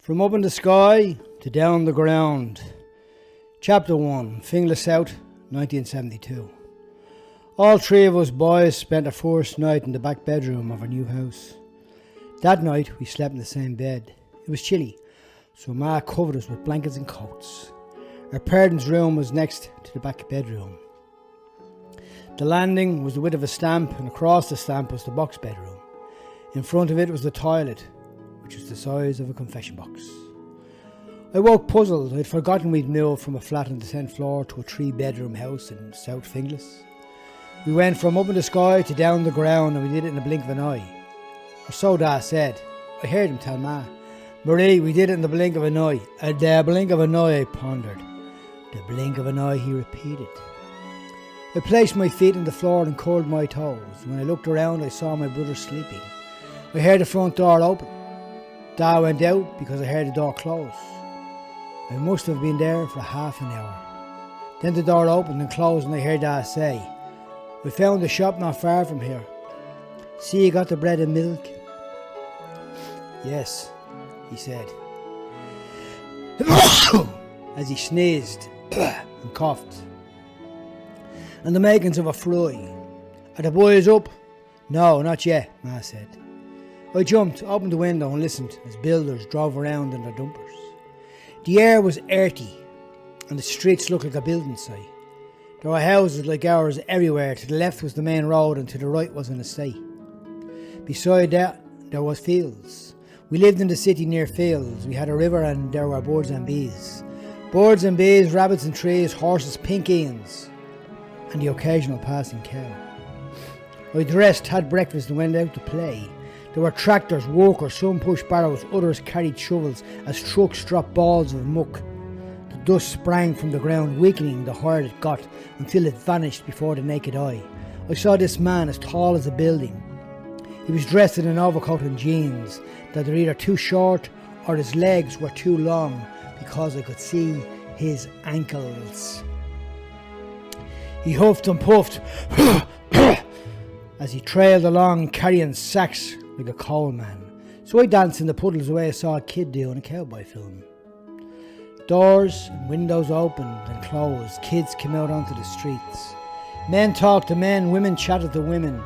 From up in the sky to down the ground. Chapter 1, Finglas South, 1972. All three of us boys spent our first night in the back bedroom of our new house. That night we slept in the same bed. It was chilly, so Ma covered us with blankets and coats. Our parents' room was next to the back bedroom. The landing was the width of a stamp, and across the stamp was the box bedroom. In front of it was the toilet, which was the size of a confession box. I woke puzzled. I'd forgotten we'd moved from a flat on the 10th floor to a 3-bedroom house in South Finglas. We went from up in the sky to down the ground, and we did it in a blink of an eye. Or so Dad said. I heard him tell Ma. Marie, we did it in the blink of an eye. The blink of an eye, I pondered. The blink of an eye, he repeated. I placed my feet on the floor and curled my toes. When I looked around, I saw my brother sleeping. I heard the front door open. Dad went out because I heard the door close. I must have been there for half an hour. Then the door opened and closed, and I heard Dad say, "We found a shop not far from here. See, you got the bread and milk?" "Yes," he said, as he sneezed and coughed. "And the makings of a fry. Are the boys up?" "No, not yet," Ma said. I jumped, opened the window and listened as builders drove around in their dumpers. The air was earthy and the streets looked like a building site. There were houses like ours everywhere. To the left was the main road and to the right was an estate. Beside that there was fields. We lived in the city near fields. We had a river and there were birds and bees. Birds and bees, rabbits and trees, horses, pink Ians, and the occasional passing cow. I dressed, had breakfast and went out to play. There were tractors, workers, some pushed barrows, others carried shovels as trucks dropped balls of muck. The dust sprang from the ground, weakening the higher it got until it vanished before the naked eye. I saw this man as tall as a building. He was dressed in an overcoat and jeans that were either too short or his legs were too long because I could see his ankles. He huffed and puffed as he trailed along carrying sacks like a coal man. So I danced in the puddles the way I saw a kid do in a cowboy film. Doors and windows opened and closed. Kids came out onto the streets. Men talked to men, women chatted to women.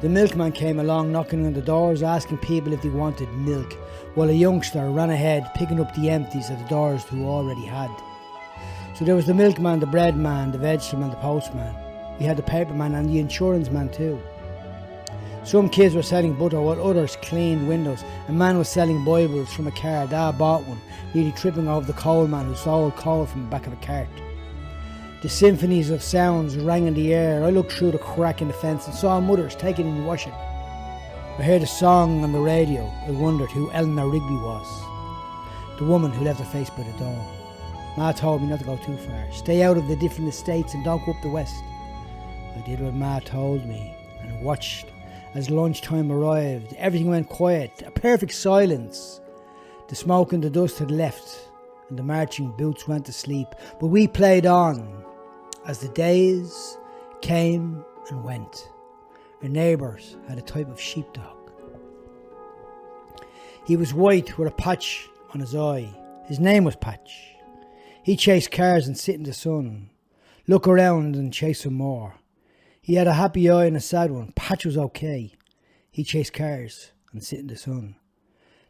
The milkman came along knocking on the doors, asking people if they wanted milk, while a youngster ran ahead picking up the empties at the doors who already had. So there was the milkman, the bread man, the vegetable man, the postman. We had the paperman and the insurance man too. Some kids were selling butter while others cleaned windows. A man was selling Bibles from a car. Dad bought one, nearly tripping over the coal man who sold coal from the back of a cart. The symphonies of sounds rang in the air. I looked through the crack in the fence and saw mothers taking in washing. I heard a song on the radio. I wondered who Eleanor Rigby was. The woman who left her face by the door. Ma told me not to go too far. Stay out of the different estates and don't go up the west. I did what Ma told me and watched. As lunchtime arrived, everything went quiet, a perfect silence. The smoke and the dust had left, and the marching boots went to sleep. But we played on, as the days came and went. Our neighbours had a type of sheepdog. He was white with a patch on his eye. His name was Patch. He chased cars and sit in the sun, look around and chase some more. He had a happy eye and a sad one. Patch was okay. He chased cars and sit in the sun.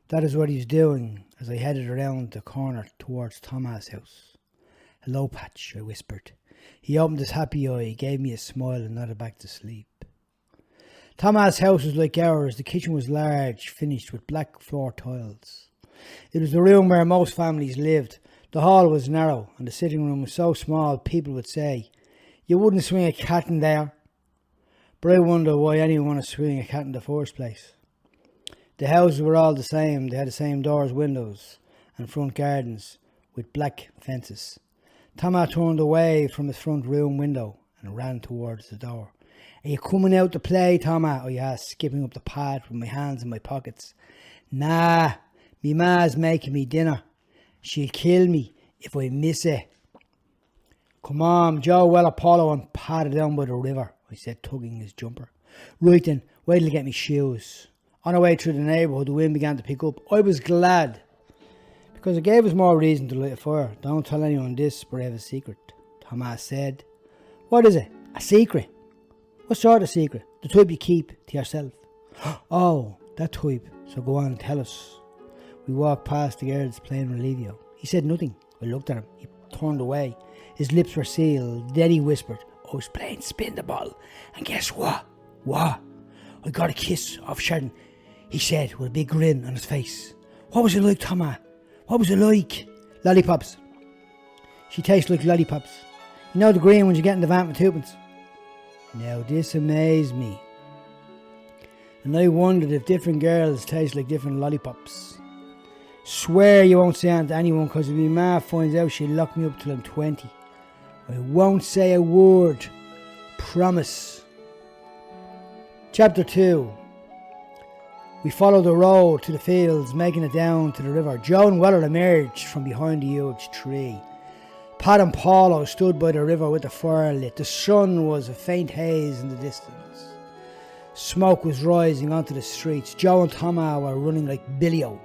That is what he was doing as I headed around the corner towards Thomas' house. "Hello, Patch," I whispered. He opened his happy eye, gave me a smile and nodded back to sleep. Thomas' house was like ours. The kitchen was large, finished with black floor tiles. It was the room where most families lived. The hall was narrow and the sitting room was so small people would say, "You wouldn't swing a cat in there." But I wonder why anyone wanted to swing a cat in the first place. The houses were all the same. They had the same doors, windows and front gardens with black fences. Thomas turned away from his front room window and ran towards the door. "Are you coming out to play, Thomas?" I asked, skipping up the path with my hands in my pockets. "Nah, me ma's making me dinner. She'll kill me if I miss it." "Come on, Joe Wellapollo and paddle down by the river," I said, tugging his jumper. "Right then, wait till I get me shoes." On our way through the neighbourhood, the wind began to pick up. I was glad. Because it gave us more reason to light a fire. Don't tell anyone this, but I have a secret. Thomas said. What is it? A secret? What sort of secret? The type you keep to yourself. Oh, that type. So go on and tell us. We walked past the girls playing Relivio. He said nothing. I looked at him. He turned away. His lips were sealed. Then he whispered, I was playing spin the ball. And guess what? What? I got a kiss off Sheridan. He said with a big grin on his face. What was it like, Thomas? What was it like? Lollipops. She tastes like lollipops. You know the green ones you get in the van with tupence? Now this amazed me. And I wondered if different girls taste like different lollipops. Swear you won't say that to anyone, because if my ma finds out she'll lock me up till I'm 20. I won't say a word. Promise. Chapter 2. We followed the road to the fields, making it down to the river. Joe and Weller emerged from behind the huge tree. Pat and Paulo stood by the river with the fire lit. The sun was a faint haze in the distance. Smoke was rising onto the streets. Joe and Thomas were running like Billy-O,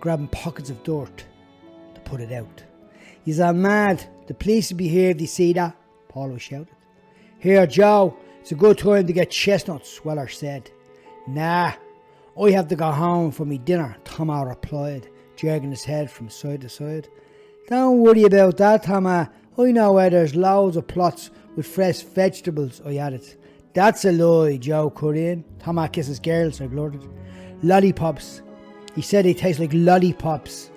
grabbing pockets of dirt to put it out. He's mad. The police will be here if they see that, Paulo shouted. Here, Joe, it's a good time to get chestnuts, Weller said. Nah, I have to go home for me dinner, Thomas replied, jerking his head from side to side. Don't worry about that, Thomas. I know where there's loads of plots with fresh vegetables, I added. That's a lie, Joe cut in. Thomas kisses girls, I blurted. Lollipops. He said they taste like lollipops.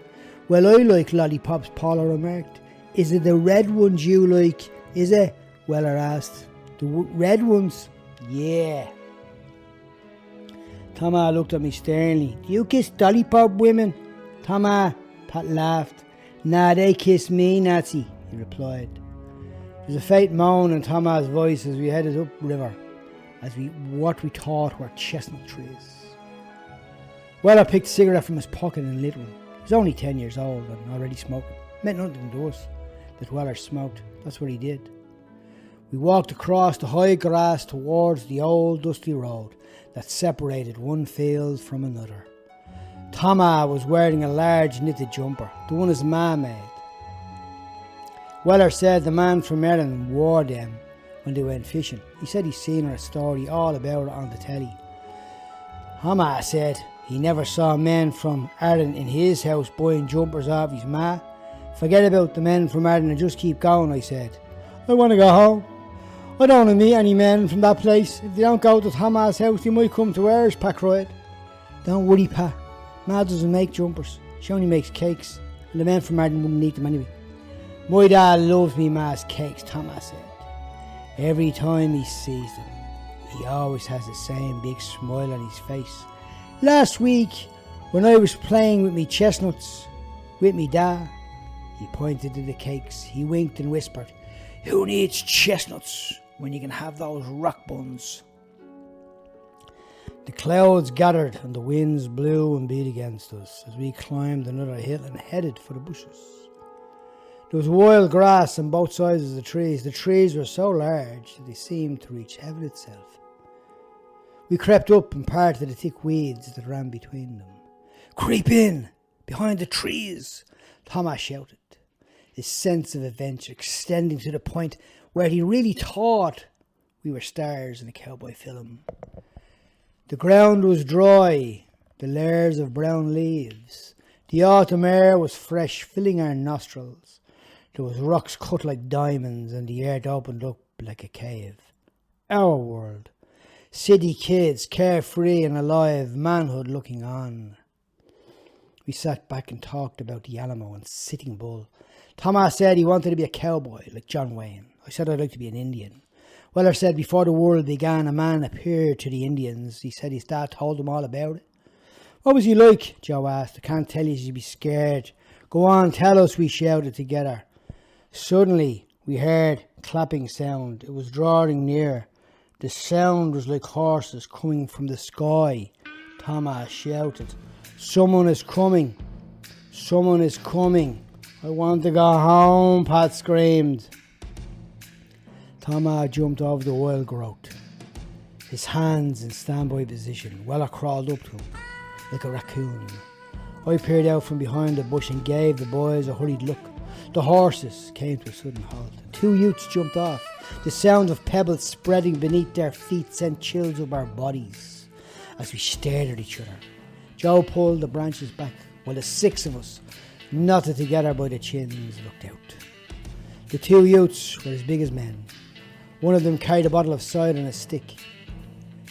Well, I like lollipops, Paula remarked. Is it the red ones you like, is it? Weller asked. The red ones? Yeah. Thomas looked at me sternly. Do you kiss lollipop women? Thomas, Pat laughed. Nah, they kiss me, Nazi, he replied. There was a faint moan in Thomas' voice as we headed upriver, what we thought were chestnut trees. Weller picked a cigarette from his pocket and lit one. He was only 10 years old and already smoking. It meant nothing to us that Weller smoked. That's what he did. We walked across the high grass towards the old dusty road that separated one field from another. Thomas was wearing a large knitted jumper, the one his ma made. Weller said the man from Erin wore them when they went fishing. He said he'd seen her a story all about it on the telly. Thomas said he never saw men from Erin in his house buying jumpers off his ma. Forget about the men from Erin and just keep going, I said. I want to go home. I don't want to meet any men from that place. If they don't go to Thomas' house, they might come to ours, Pa cried. Don't worry, Pa. Ma doesn't make jumpers. She only makes cakes, and the men from Erin wouldn't eat them anyway. My dad loves me ma's cakes, Thomas said. Every time he sees them, he always has the same big smile on his face. Last week, when I was playing with me chestnuts, with me dad, he pointed to the cakes. He winked and whispered, Who needs chestnuts when you can have those rock buns? The clouds gathered and the winds blew and beat against us as we climbed another hill and headed for the bushes. There was wild grass on both sides of the trees. The trees were so large that they seemed to reach heaven itself. We crept up and parted the thick weeds that ran between them. Creep in, behind the trees, Thomas shouted, his sense of adventure extending to the point where he really thought we were stars in a cowboy film. The ground was dry, the layers of brown leaves. The autumn air was fresh, filling our nostrils. There was rocks cut like diamonds and the earth opened up like a cave. Our world. City kids, carefree and alive, manhood looking on. We sat back and talked about the Alamo and Sitting Bull. Thomas said he wanted to be a cowboy like John Wayne. I said I'd like to be an Indian. Weller said before the world began, a man appeared to the Indians. He said his dad told him all about it. What was he like? Joe asked. I can't tell you, you'd be scared. Go on, tell us, we shouted together. Suddenly, we heard a clapping sound. It was drawing near. The sound was like horses coming from the sky. Thomas shouted, Someone is coming. Someone is coming. I want to go home, Pat screamed. Thomas jumped over the wild growth, his hands in standby position. Weller crawled up to him like a raccoon. I peered out from behind the bush and gave the boys a hurried look. The horses came to a sudden halt. 2 youths jumped off. The sound of pebbles spreading beneath their feet sent chills up our bodies as we stared at each other. Joe pulled the branches back while the 6 of us, knotted together by the chins, looked out. The 2 youths were as big as men. One of them carried a bottle of cider on a stick.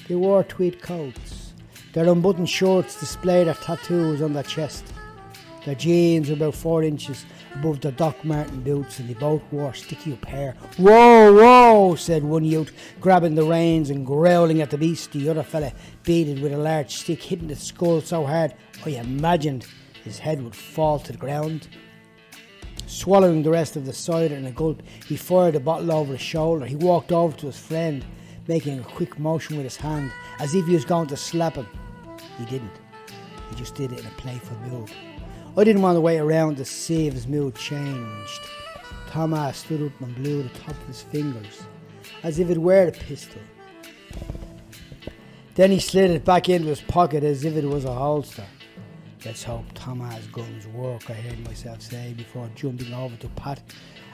They wore tweed coats. Their unbuttoned shorts displayed their tattoos on their chest. Their jeans were about 4 inches above their Doc Marten boots, and they both wore sticky-up hair. "Whoa, whoa," said one youth, grabbing the reins and growling at the beast. The other fella beat it with a large stick, hitting the skull so hard I imagined his head would fall to the ground. Swallowing the rest of the cider in a gulp, he fired the bottle over his shoulder. He walked over to his friend, making a quick motion with his hand, as if he was going to slap him. He didn't. He just did it in a playful move. I didn't want to wait around to see if his mood changed. Thomas stood up and blew the top of his fingers, as if it were a pistol. Then he slid it back into his pocket as if it was a holster. "Let's hope Thomas' guns work," I heard myself say before jumping over to Pat.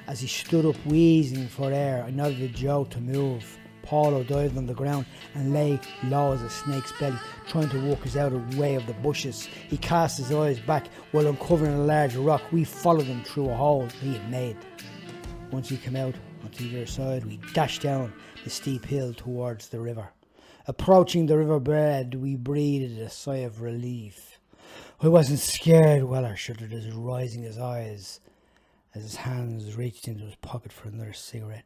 As he stood up wheezing for air, I nodded to Joe to move. Paulo dived on the ground and lay low as a snake's belly, trying to walk us out of the way of the bushes. He cast his eyes back while uncovering a large rock. We followed him through a hole he had made. Once he came out onto the other side, we dashed down the steep hill towards the river. Approaching the riverbed, we breathed a sigh of relief. I wasn't scared, Weller shuddered as rising his eyes as his hands reached into his pocket for another cigarette.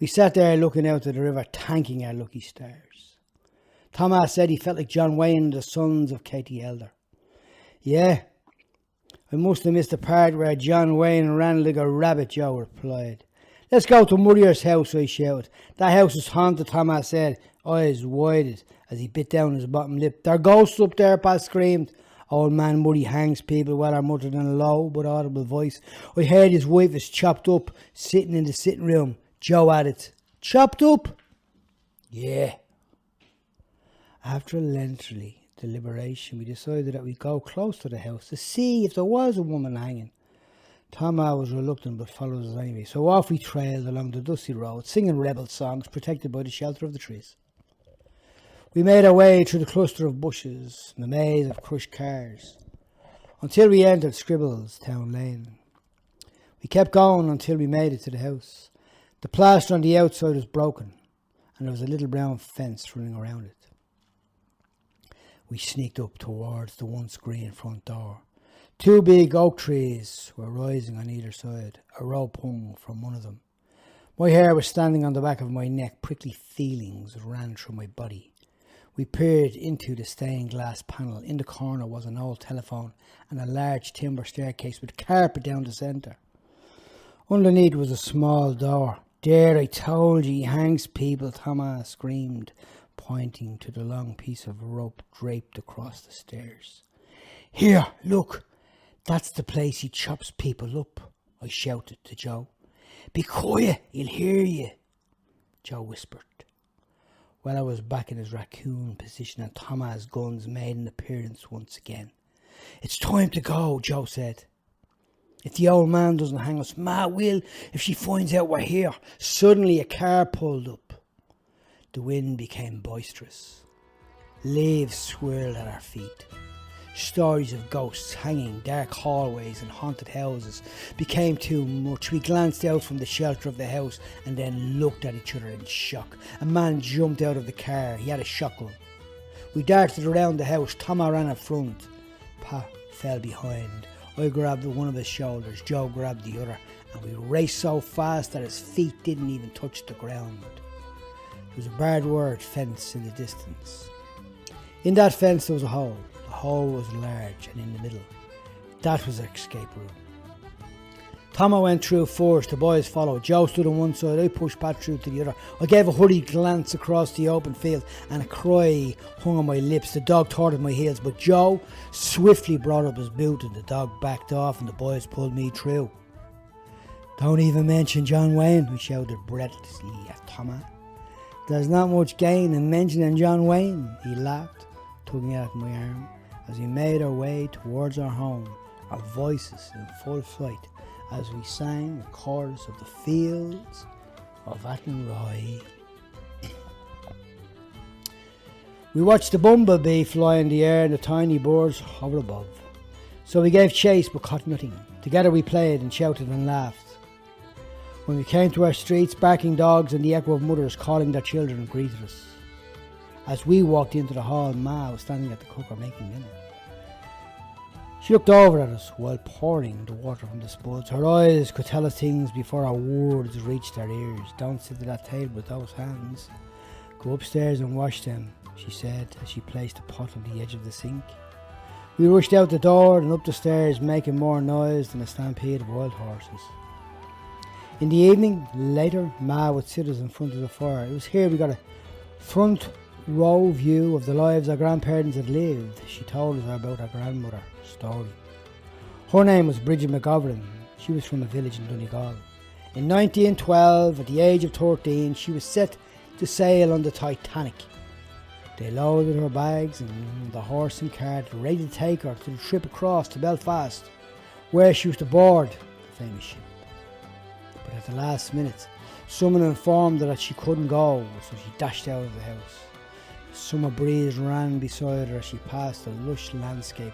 We sat there looking out at the river, thanking our lucky stars. Thomas said he felt like John Wayne and the sons of Katie Elder. "Yeah, I must have missed the part where John Wayne ran like a rabbit," Joe replied. "Let's go to Murray's house," I shouted. "That house is haunted," Thomas said, eyes widened as he bit down his bottom lip. "There are ghosts up there," Pat screamed. "Old man Murray hangs people," Weller muttered in a low but audible voice. "I heard his wife is chopped up, sitting in the sitting room." Joe added, "Chopped up?" "Yeah." After a lengthy deliberation, we decided that we'd go close to the house to see if there was a woman hanging. Thomas was reluctant but followed us anyway, so off we trailed along the dusty road, singing rebel songs protected by the shelter of the trees. We made our way through the cluster of bushes and the maze of crushed cars until we entered Scribble's Town Lane. We kept going until we made it to the house. The plaster on the outside was broken, and there was a little brown fence running around it. We sneaked up towards the once green front door. 2 big oak trees were rising on either side. A rope hung from one of them. My hair was standing on the back of my neck. Prickly feelings ran through my body. We peered into the stained glass panel. In the corner was an old telephone and a large timber staircase with carpet down the centre. Underneath was a small door. "There, I told you, he hangs people," Thomas screamed, pointing to the long piece of rope draped across the stairs. "Here, look, that's the place he chops people up," I shouted to Joe. "Be quiet, he'll hear you," Joe whispered. Well, I was back in his raccoon position and Thomas' guns made an appearance once again. "It's time to go," Joe said. "If the old man doesn't hang us, Ma will if she finds out we're here." Suddenly a car pulled up. The wind became boisterous. Leaves swirled at our feet. Stories of ghosts hanging, dark hallways and haunted houses became too much. We glanced out from the shelter of the house and then looked at each other in shock. A man jumped out of the car. He had a shotgun. We darted around the house. Thomas ran in front. Pat fell behind. I grabbed one of his shoulders, Joe grabbed the other, and we raced so fast that his feet didn't even touch the ground. There was a barbed wire fence in the distance. In that fence there was a hole. The hole was large and in the middle. That was our escape room. Thomas went through first, the boys followed. Joe stood on one side, I pushed Pat through to the other. I gave a hurried glance across the open field and a cry hung on my lips. The dog tore at my heels, but Joe swiftly brought up his boot and the dog backed off and the boys pulled me through. "Don't even mention John Wayne," we shouted breathlessly at Thomas. "There's not much gain in mentioning John Wayne," he laughed, tugging at my arm. as we made our way towards our home, our voices in full flight as we sang the chorus of the fields of Athenry. We watched the bumblebee fly in the air and the tiny birds hover above. So we gave chase but caught nothing. Together we played and shouted and laughed. When we came to our streets, barking dogs and the echo of mothers calling their children greeted us. As we walked into the hall, Ma was standing at the cooker making dinner. She looked over at us while pouring the water from the spuds. Her eyes could tell us things before our words reached our ears. Don't sit at that table with those hands. Go upstairs and wash them, she said as she placed the pot on the edge of the sink. We rushed out the door and up the stairs, making more noise than a stampede of wild horses. In the evening, later, Ma would sit us in front of the fire. It was here we got a front row view of the lives our grandparents had lived. She told us about her grandmother's story. Her name was Bridget McGovern. She was from a village in Donegal. In 1912, at the age of 13, she was set to sail on the Titanic. They loaded her bags and the horse and cart, ready to take her to the trip across to Belfast, where she was to board the famous ship. But at the last minute, someone informed her that she couldn't go, so she dashed out of the house. The summer breeze ran beside her as she passed a lush landscape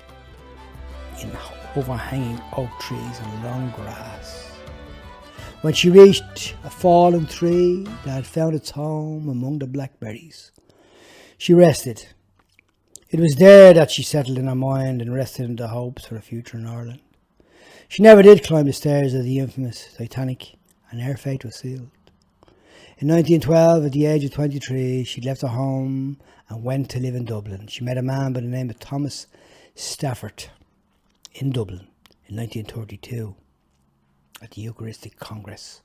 in overhanging oak trees and long grass. When she reached a fallen tree that had found its home among the blackberries, she rested. It was there that she settled in her mind and rested in the hopes for a future in Ireland. She never did climb the stairs of the infamous Titanic, and her fate was sealed. In 1912, at the age of 23, she left her home and went to live in Dublin. She met a man by the name of Thomas Stafford in Dublin in 1932 at the Eucharistic Congress.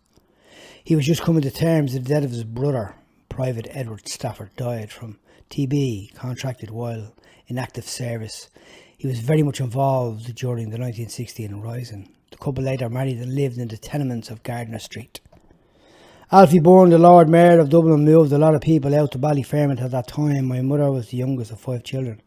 He was just coming to terms with the death of his brother. Private Edward Stafford died from TB, contracted while in active service. He was very much involved during the 1916 Rising. The couple later married and lived in the tenements of Gardiner Street. Alfie Byrne, the Lord Mayor of Dublin, moved a lot of people out to Ballyfermot at that time. My mother was the youngest of 5 children.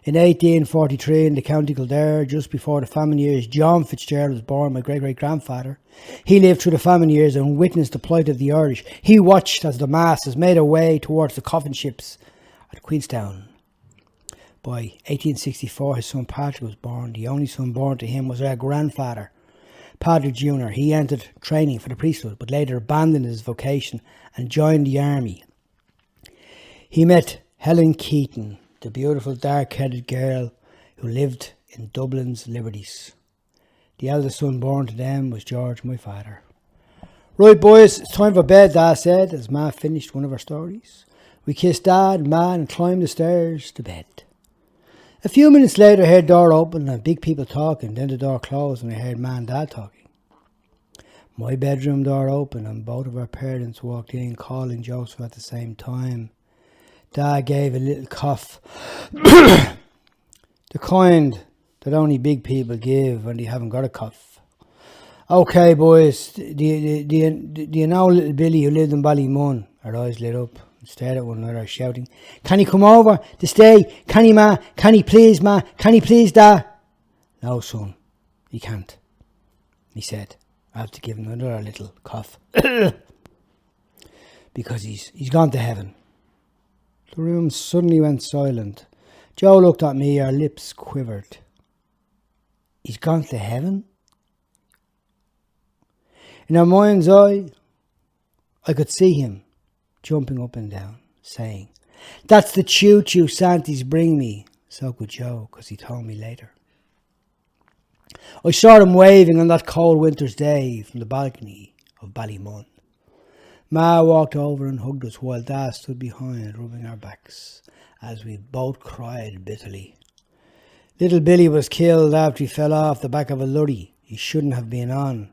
In 1843, in the County Kildare, just before the famine years, John Fitzgerald was born, my great-great-grandfather. He lived through the famine years and witnessed the plight of the Irish. He watched as the masses made their way towards the coffin ships at Queenstown. By 1864, his son Patrick was born. The only son born to him was our grandfather, Patrick Jr. He entered training for the priesthood, but later abandoned his vocation and joined the army. He met Helen Keaton, the beautiful dark-headed girl who lived in Dublin's Liberties. The eldest son born to them was George, my father. Right, boys, it's time for bed, Dad said, as Ma finished one of her stories. We kissed Dad and Ma and climbed the stairs to bed. A few minutes later, I heard the door open and big people talking. Then the door closed and I heard Ma and Dad talking. My bedroom door opened and both of our parents walked in, calling Joseph at the same time. Dad gave a little cough. The kind that only big people give when they haven't got a cough. Okay, boys, do you know little Billy who lived in Ballymun? Our eyes lit up and stared at one another, shouting, "Can he come over to stay? Can he, Ma? Can he please, Ma? Can he please, Dad?" "No, son, he can't," he said, after giving another little cough. "Because he's gone to heaven." The room suddenly went silent. Joe looked at me, her lips quivered. "He's gone to heaven?" In our mind's eye, I could see him jumping up and down, saying, "That's the choo-choo Santies bring me." So could Joe, because he told me later. I saw him waving on that cold winter's day from the balcony of Ballymun. Ma walked over and hugged us while Dad stood behind, rubbing our backs, as we both cried bitterly. Little Billy was killed after he fell off the back of a lorry he shouldn't have been on.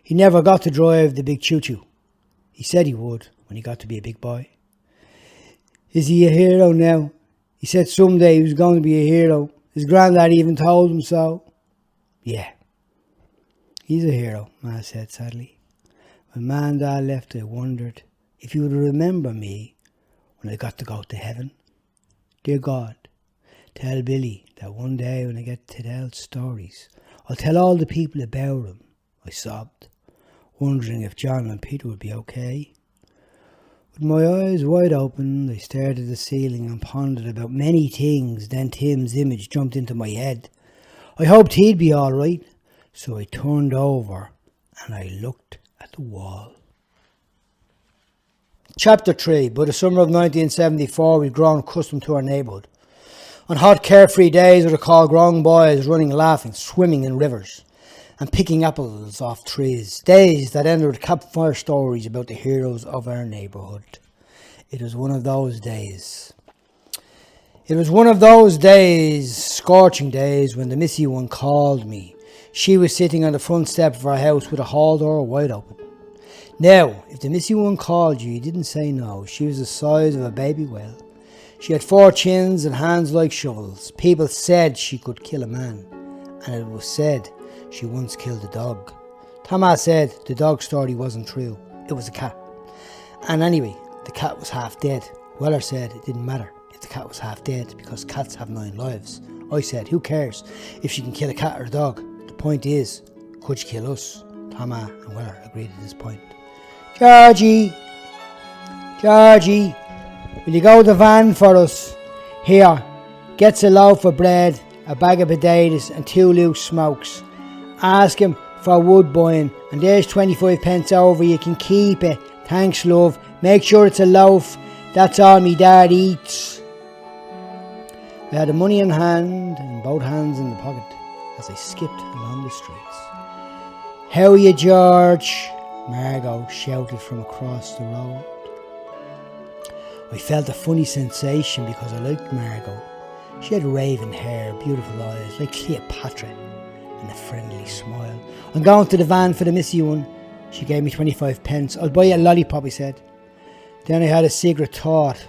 He never got to drive the big choo-choo. He said he would when he got to be a big boy. Is he a hero now? He said someday he was going to be a hero. His granddad even told him so. Yeah, he's a hero, Ma said sadly. When Ma and Dad left, I wondered if he would remember me when I got to go to heaven. Dear God, Tell Billy that one day when I get to tell stories, I'll tell all the people about him. I sobbed, wondering if John and Peter would be okay. With my eyes wide open, I stared at the ceiling and pondered about many things. Then Tim's image jumped into my head. I hoped he'd be all right, so I turned over and I looked at the wall. Chapter 3. By the summer of 1974, we'd grown accustomed to our neighbourhood. On hot, carefree days, I recall grown boys running, laughing, swimming in rivers, and picking apples off trees. Days that ended with campfire stories about the heroes of our neighbourhood. It was one of those days. It was one of those days, scorching days, when the missy one called me. She was sitting on the front step of our house with a hall door wide open. Now, if the missy one called you didn't say no. She was the size of a baby whale. She had 4 chins and hands like shovels. People said she could kill a man, and it was said she once killed a dog. Thomas said the dog story wasn't true. It was a cat. And anyway, the cat was half dead. Weller said it didn't matter if the cat was half dead because cats have 9 lives. I said, who cares if she can kill a cat or a dog? The point is, could she kill us? Thomas and Weller agreed at this point. Georgie, will you go to the van for us? Here, gets a loaf of bread, a bag of potatoes and 2 loose smokes. Ask him for woodbine and there's 25 pence over, you can keep it. Thanks, love. Make sure it's a loaf. That's all me dad eats. I had the money in hand and both hands in the pocket as I skipped along the streets. How are you, George? Margot shouted from across the road. I felt a funny sensation because I liked Margot. She had raven hair, beautiful eyes, like Cleopatra, and a friendly smile. I'm going to the van for the missy one. She gave me 25 pence. I'll buy you a lollipop, I said. Then I had a secret thought.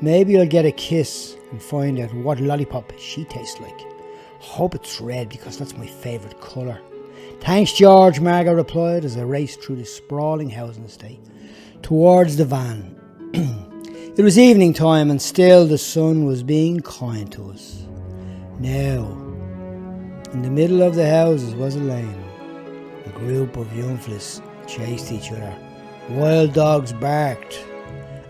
Maybe I'll get a kiss and find out what lollipop she tastes like. Hope it's red because that's my favourite colour. Thanks, George, Margot replied as I raced through the sprawling housing estate towards the van. It was evening time and still the sun was being kind to us. Now, in the middle of the houses was a lane. A group of young fellas chased each other. Wild dogs barked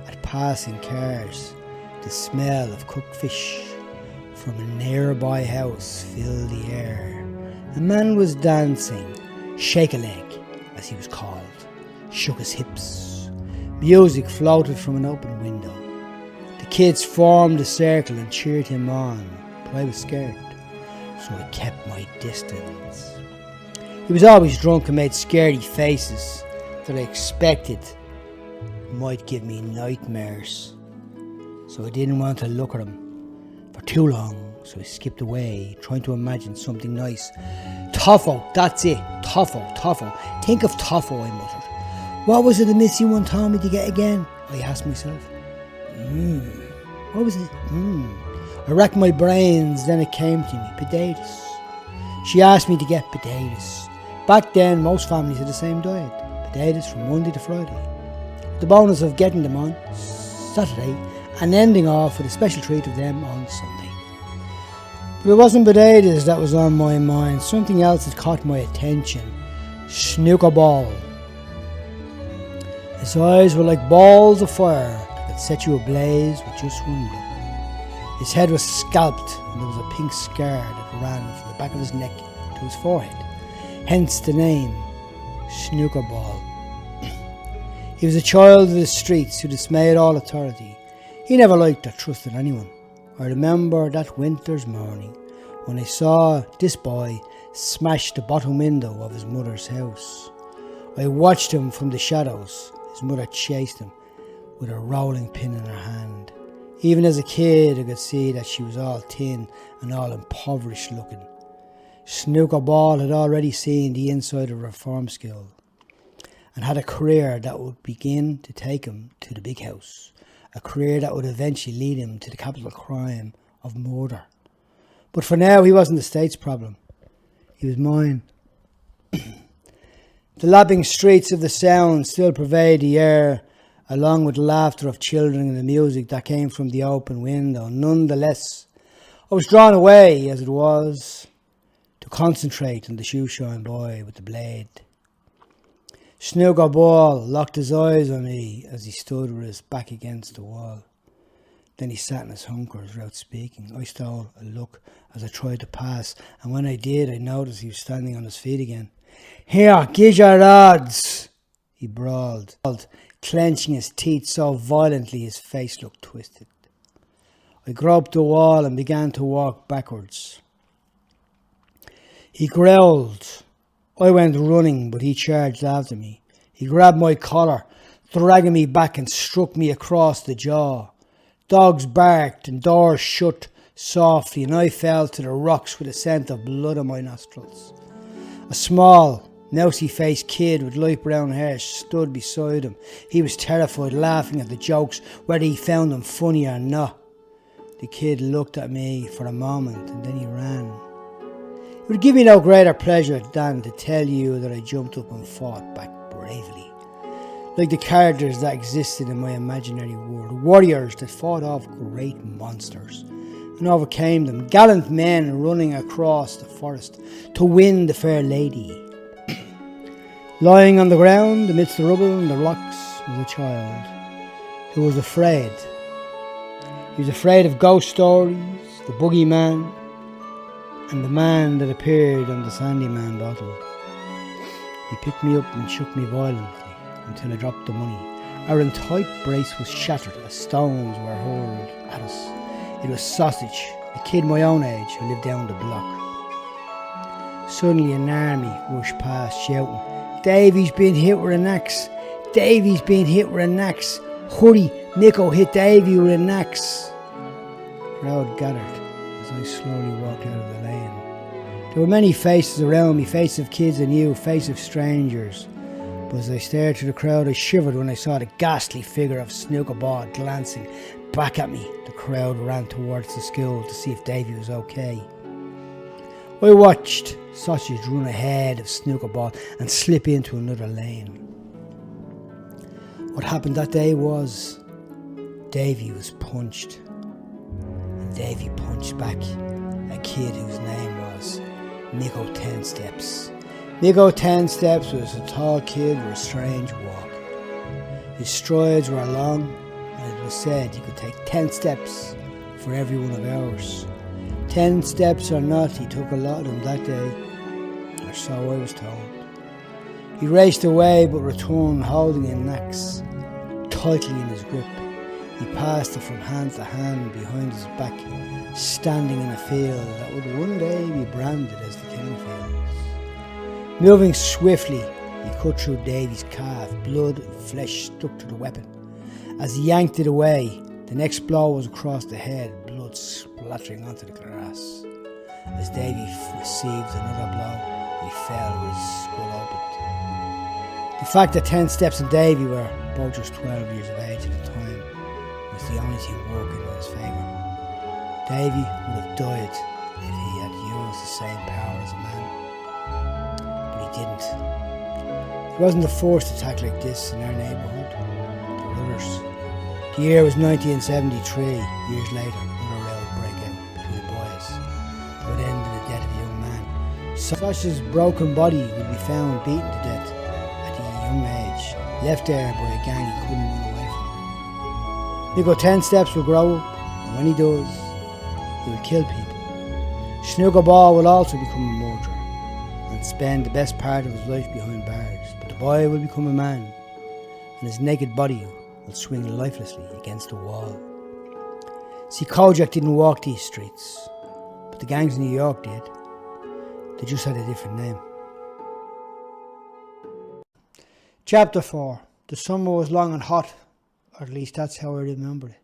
at passing cars. The smell of cooked fish from a nearby house filled the air. A man was dancing, shake a leg, as he was called, shook his hips. Music floated from an open window. The kids formed a circle and cheered him on, but I was scared, so I kept my distance. He was always drunk and made scary faces that I expected might give me nightmares, so I didn't want to look at him for too long. So I skipped away, trying to imagine something nice. Toffo, that's it. Toffo. Think of Toffo, I muttered. What was it the missy one told me to get again? I asked myself. What was it? I racked my brains, then it came to me. Potatoes. She asked me to get potatoes. Back then, most families had the same diet. Potatoes from Monday to Friday. The bonus of getting them on Saturday and ending off with a special treat of them on Sunday. But it wasn't potatoes that was on my mind. Something else had caught my attention. Snooker ball. His eyes were like balls of fire that could set you ablaze with just one look. His head was scalped and there was a pink scar that ran from the back of his neck to his forehead. Hence the name, Snooker ball. He was a child of the streets who dismayed all authority. He never liked or trusted anyone. I remember that winter's morning when I saw this boy smash the bottom window of his mother's house. I watched him from the shadows. His mother chased him with a rolling pin in her hand. Even as a kid, I could see that she was all thin and all impoverished looking. Snooker Ball had already seen the inside of a farm school and had a career that would begin to take him to the big house. A career that would eventually lead him to the capital crime of murder. But for now, he wasn't the state's problem. He was mine. The lapping streets of the Sound still pervade the air, along with the laughter of children and the music that came from the open window. Nonetheless, I was drawn away, as it was, to concentrate on the shoeshine boy with the blade. Snooker Ball locked his eyes on me as he stood with his back against the wall. Then he sat in his hunkers without speaking. I stole a look as I tried to pass, and when I did, I noticed he was standing on his feet again. "Here, give your odds," he brawled, clenching his teeth so violently his face looked twisted. I groped the wall and began to walk backwards. He growled. I went running, but he charged after me. He grabbed my collar, dragging me back, and struck me across the jaw. Dogs barked and doors shut softly, and I fell to the rocks with a scent of blood on my nostrils. A small, mousy-faced kid with light brown hair stood beside him. He was terrified, laughing at the jokes, whether he found them funny or not. The kid looked at me for a moment, and then he ran. It would give me no greater pleasure than to tell you that I jumped up and fought back bravely, like the characters that existed in my imaginary world, warriors that fought off great monsters and overcame them, gallant men running across the forest to win the fair lady. Lying on the ground amidst the rubble and the rocks was a child who was afraid. He was afraid of ghost stories, the boogeyman, and the man that appeared on the Sandyman bottle. He picked me up and shook me violently until I dropped the money. Our tight brace was shattered as stones were hurled at us. It was Sausage, a kid my own age who lived down the block. Suddenly an army rushed past shouting, "Davy's been hit with an axe! Davy's been hit with an axe! Hurry, Nico hit Davy with an axe!" The crowd gathered as I slowly walked out of the lane. There were many faces around me, faces of kids I knew, faces of strangers. But as I stared through the crowd, I shivered when I saw the ghastly figure of Snooker Ball glancing back at me. The crowd ran towards the school to see if Davy was okay. I watched Sausage run ahead of Snooker Ball and slip into another lane. What happened that day was Davy was punched. And Davy punched back a kid whose name was Nico 10 Steps. Nico 10 Steps was a tall kid with a strange walk. His strides were long, and it was said he could take 10 steps for every one of ours. 10 steps or not, he took a lot of them that day, or so I was told. He raced away but returned holding an axe tightly in his grip. He passed it from hand to hand behind his back, standing in a field that would one day be branded as the killing fields. Moving swiftly, he cut through Davy's calf. Blood and flesh stuck to the weapon. As he yanked it away, the next blow was across the head, blood splattering onto the grass. As Davy received another blow, he fell with his skull opened. The fact that 10 Steps and Davy were both just 12 years of age at the time was the only thing working in his favour. Davy would have died if he had used the same power as a man. But he didn't. It wasn't the first attack like this in our neighbourhood. There were others. The year was 1973. Years later, another row break out between the boys that would end in the death of a young man. Sasha's broken body would be found beaten to death at a young age, left there by a gang he couldn't run away from. Nico 10 Steps will grow up, and when he does, he will kill people. Snooker Ball will also become a murderer and spend the best part of his life behind bars. But the boy will become a man, and his naked body will swing lifelessly against a wall. See, Kojak didn't walk these streets, but the gangs in New York did. They just had a different name. Chapter 4. The summer was long and hot, or at least that's how I remember it.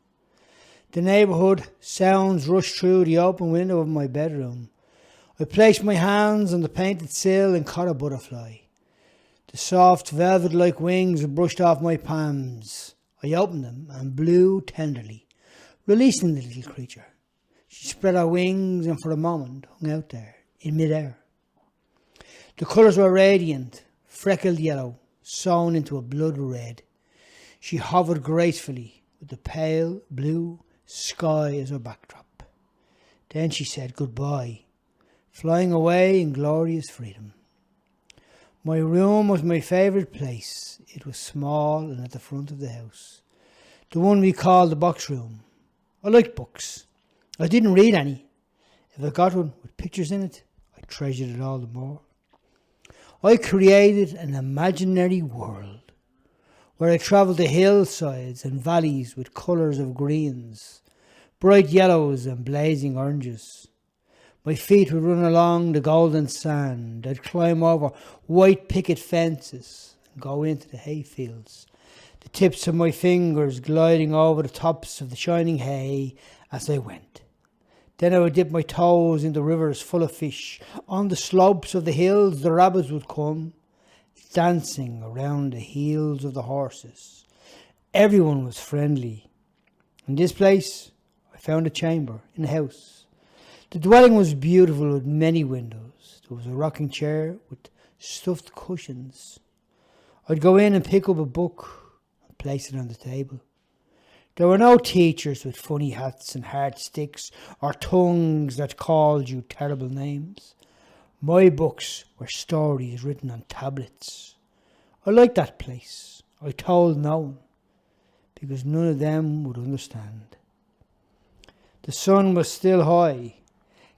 The neighbourhood sounds rushed through the open window of my bedroom. I placed my hands on the painted sill and caught a butterfly. The soft velvet-like wings brushed off my palms. I opened them and blew tenderly, releasing the little creature. She spread her wings and for a moment hung out there in mid-air. The colours were radiant, freckled yellow, sewn into a blood red. She hovered gracefully with the pale blue sky as her backdrop. Then she said goodbye, flying away in glorious freedom. My room was my favourite place. It was small and at the front of the house. The one we called the box room. I liked books. I didn't read any. If I got one with pictures in it, I treasured it all the more. I created an imaginary world where I travelled the hillsides and valleys with colours of greens, bright yellows and blazing oranges. My feet would run along the golden sand. I'd climb over white picket fences and go into the hayfields, the tips of my fingers gliding over the tops of the shining hay as I went. Then I would dip my toes into rivers full of fish. On the slopes of the hills the rabbits would come, dancing around the heels of the horses. Everyone was friendly. In this place I found a chamber in the house. The dwelling was beautiful with many windows. There was a rocking chair with stuffed cushions. I'd go in and pick up a book and place it on the table. There were no teachers with funny hats and hard sticks or tongues that called you terrible names. My books were stories written on tablets. I liked that place. I told no one, because none of them would understand. The sun was still high,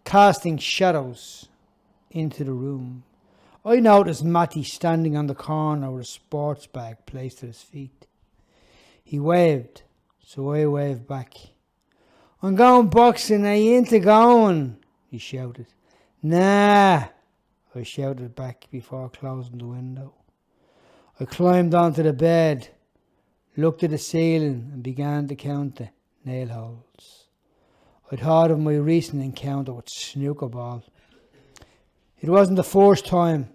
casting shadows into the room. I noticed Matty standing on the corner with a sports bag placed at his feet. He waved, so I waved back. "I'm going boxing, are you into going?" he shouted. "Nah," I shouted back before closing the window. I climbed onto the bed, looked at the ceiling and began to count the nail holes. I thought of my recent encounter with snooker ball. It wasn't the first time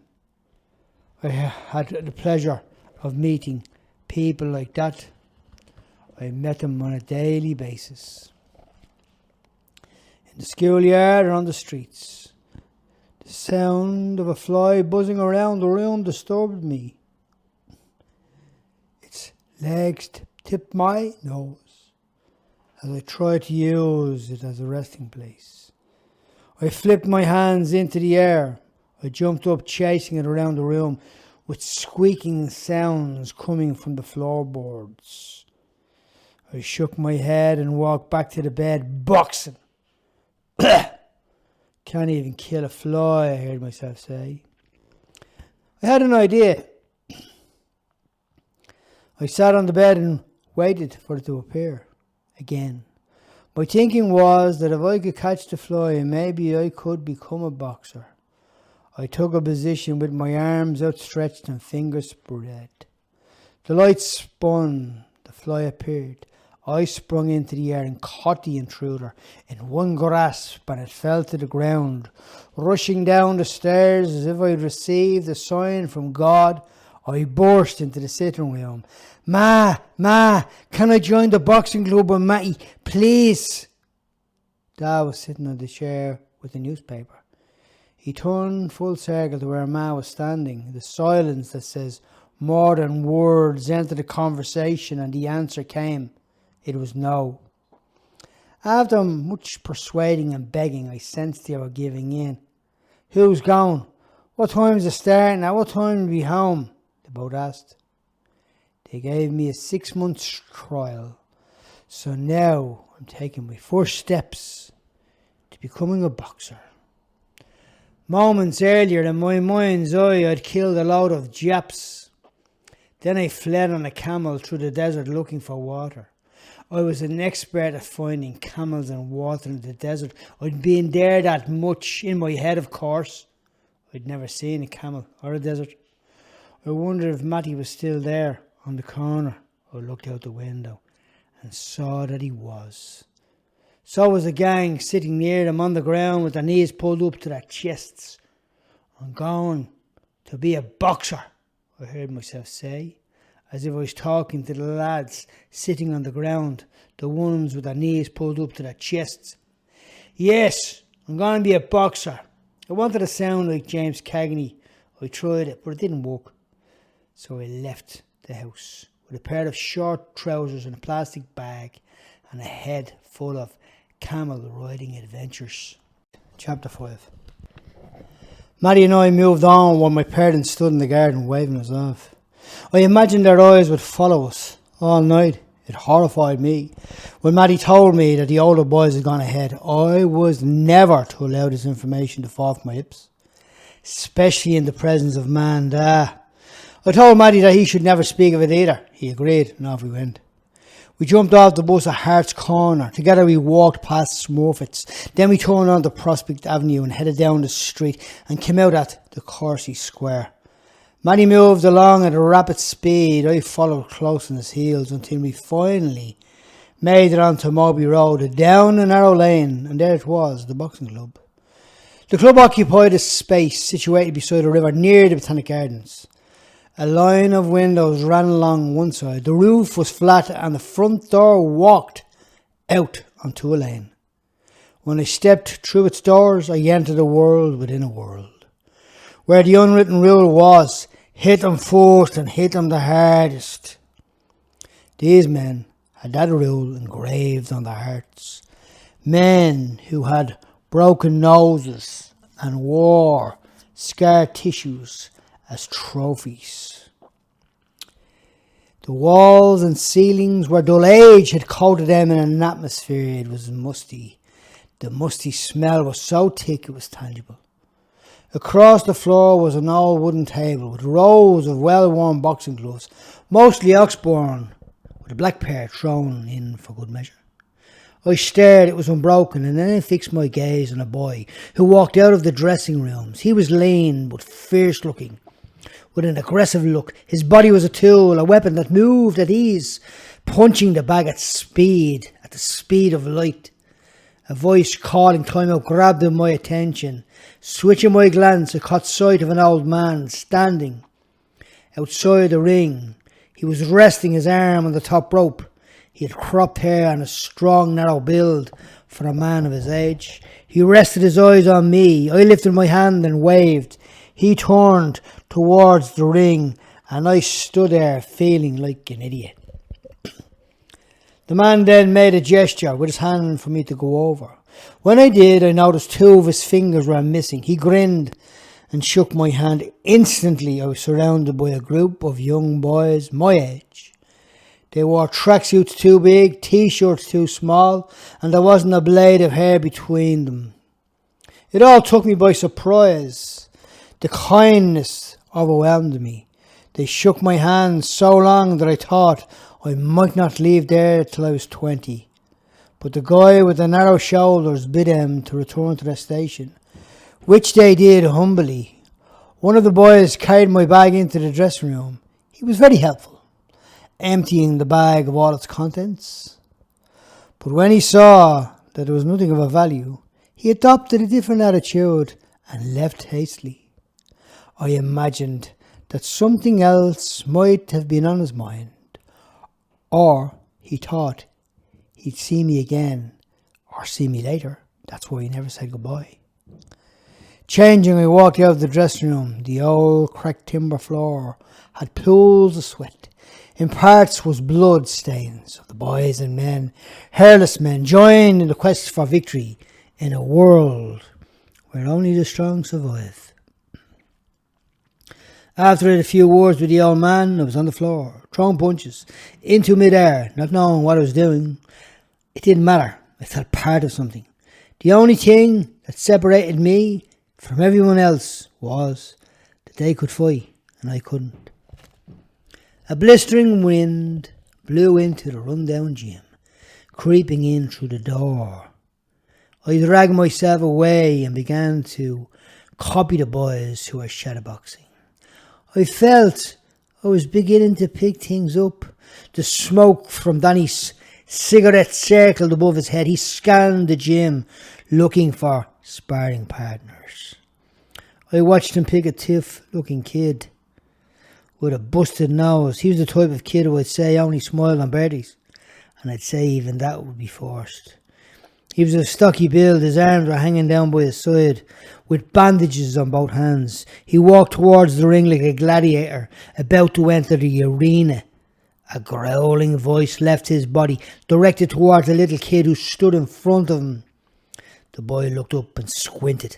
I had the pleasure of meeting people like that. I met them on a daily basis. In the schoolyard or on the streets. The sound of a fly buzzing around the room disturbed me. Its legs tipped my nose as I tried to use it as a resting place. I flipped my hands into the air. I jumped up, chasing it around the room with squeaking sounds coming from the floorboards. I shook my head and walked back to the bed, boxing. Can't even kill a fly, I heard myself say. I had an idea. I sat on the bed and waited for it to appear again. My thinking was that if I could catch the fly, maybe I could become a boxer. I took a position with my arms outstretched and fingers spread. The light spun. The fly appeared. I sprung into the air and caught the intruder in one grasp, and it fell to the ground. Rushing down the stairs as if I had received a sign from God, I burst into the sitting room. Ma, can I join the boxing club with Matty, please?" Dad was sitting on the chair with the newspaper. He turned full circle to where Ma was standing. The silence that says more than words entered the conversation, and the answer came. It was no. After much persuading and begging, I sensed they were giving in. "Who's going? What time's it starting? At what time will we be home?" they both asked. They gave me a 6 months trial. So now I'm taking my first steps to becoming a boxer. Moments earlier, in my mind's eye, I'd killed a load of Japs. Then I fled on a camel through the desert looking for water. I was an expert at finding camels and water in the desert. I'd been there that much in my head, of course. I'd never seen a camel or a desert. I wondered if Matty was still there on the corner. I looked out the window and saw that he was. So was the gang sitting near them on the ground with their knees pulled up to their chests. "I'm going to be a boxer," I heard myself say, as if I was talking to the lads sitting on the ground, the ones with their knees pulled up to their chests. "Yes, I'm going to be a boxer." I wanted to sound like James Cagney. I tried it, but it didn't work. So I left the house with a pair of short trousers and a plastic bag and a head full of camel riding adventures. Chapter 5. Maddie and I moved on while my parents stood in the garden waving us off. I imagined their eyes would follow us all night. It horrified me. When Maddie told me that the older boys had gone ahead, I was never to allow this information to fall from my lips, especially in the presence of Manda. I told Maddie that he should never speak of it either. He agreed, and off we went. We jumped off the bus at Hart's Corner. Together we walked past Smurfits. Then we turned onto Prospect Avenue and headed down the street and came out at the Courcy Square. Maddie moved along at a rapid speed. I followed close on his heels until we finally made it onto Moby Road, down a narrow lane, and there it was, the boxing club. The club occupied a space situated beside a river near the Botanic Gardens. A line of windows ran along one side. The roof was flat and the front door walked out onto a lane. When I stepped through its doors, I entered a world within a world, where the unwritten rule was, hit them first and hit them the hardest. These men had that rule engraved on their hearts. Men who had broken noses and wore scar tissues as trophies. The walls and ceilings where dull age had coated them in an atmosphere. It was musty. The musty smell was so thick it was tangible. Across the floor was an old wooden table with rows of well-worn boxing gloves, mostly Oxbourne, with a black pair thrown in for good measure. I stared, it was unbroken, and then I fixed my gaze on a boy who walked out of the dressing rooms. He was lean but fierce looking, with an aggressive look. His body was a tool, a weapon that moved at ease, punching the bag at the speed of light. A voice calling time out grabbed my attention. Switching my glance, I caught sight of an old man standing outside the ring. He was resting his arm on the top rope. He had cropped hair and a strong, narrow build for a man of his age. He rested his eyes on me. I lifted my hand and waved. He turned towards the ring, and I stood there feeling like an idiot. The man then made a gesture with his hand for me to go over. When I did, I noticed two of his fingers were missing. He grinned and shook my hand. Instantly, I was surrounded by a group of young boys my age. They wore tracksuits too big, t-shirts too small, and there wasn't a blade of hair between them. It all took me by surprise. The kindness overwhelmed me. They shook my hand so long that I thought I might not leave there till I was 20. But the guy with the narrow shoulders bid them to return to their station, which they did humbly. One of the boys carried my bag into the dressing room. He was very helpful, emptying the bag of all its contents. But when he saw that there was nothing of a value, he adopted a different attitude and left hastily. I imagined that something else might have been on his mind, or he thought he'd see me again, or see me later. That's why he never said goodbye. Changing, I walked out of the dressing room. The old cracked timber floor had pools of sweat. In parts was blood stains of the boys and men, hairless men, joined in the quest for victory in a world where only the strong survive. After I had a few words with the old man, I was on the floor, throwing punches into mid-air, not knowing what I was doing. It didn't matter. I felt part of something. The only thing that separated me from everyone else was that they could fight and I couldn't. A blistering wind blew into the rundown gym, creeping in through the door. I dragged myself away and began to copy the boys who were shadowboxing. I felt I was beginning to pick things up. The smoke from Danny's cigarette circled above his head. He scanned the gym, looking for sparring partners. I watched him pick a stiff-looking kid with a busted nose. He was the type of kid who I'd say only smiled on birthdays, and I'd say even that would be forced. He was a stocky build. His arms were hanging down by his side, with bandages on both hands. He walked towards the ring like a gladiator, about to enter the arena A growling voice left his body, directed towards the little kid who stood in front of him. The boy looked up and squinted,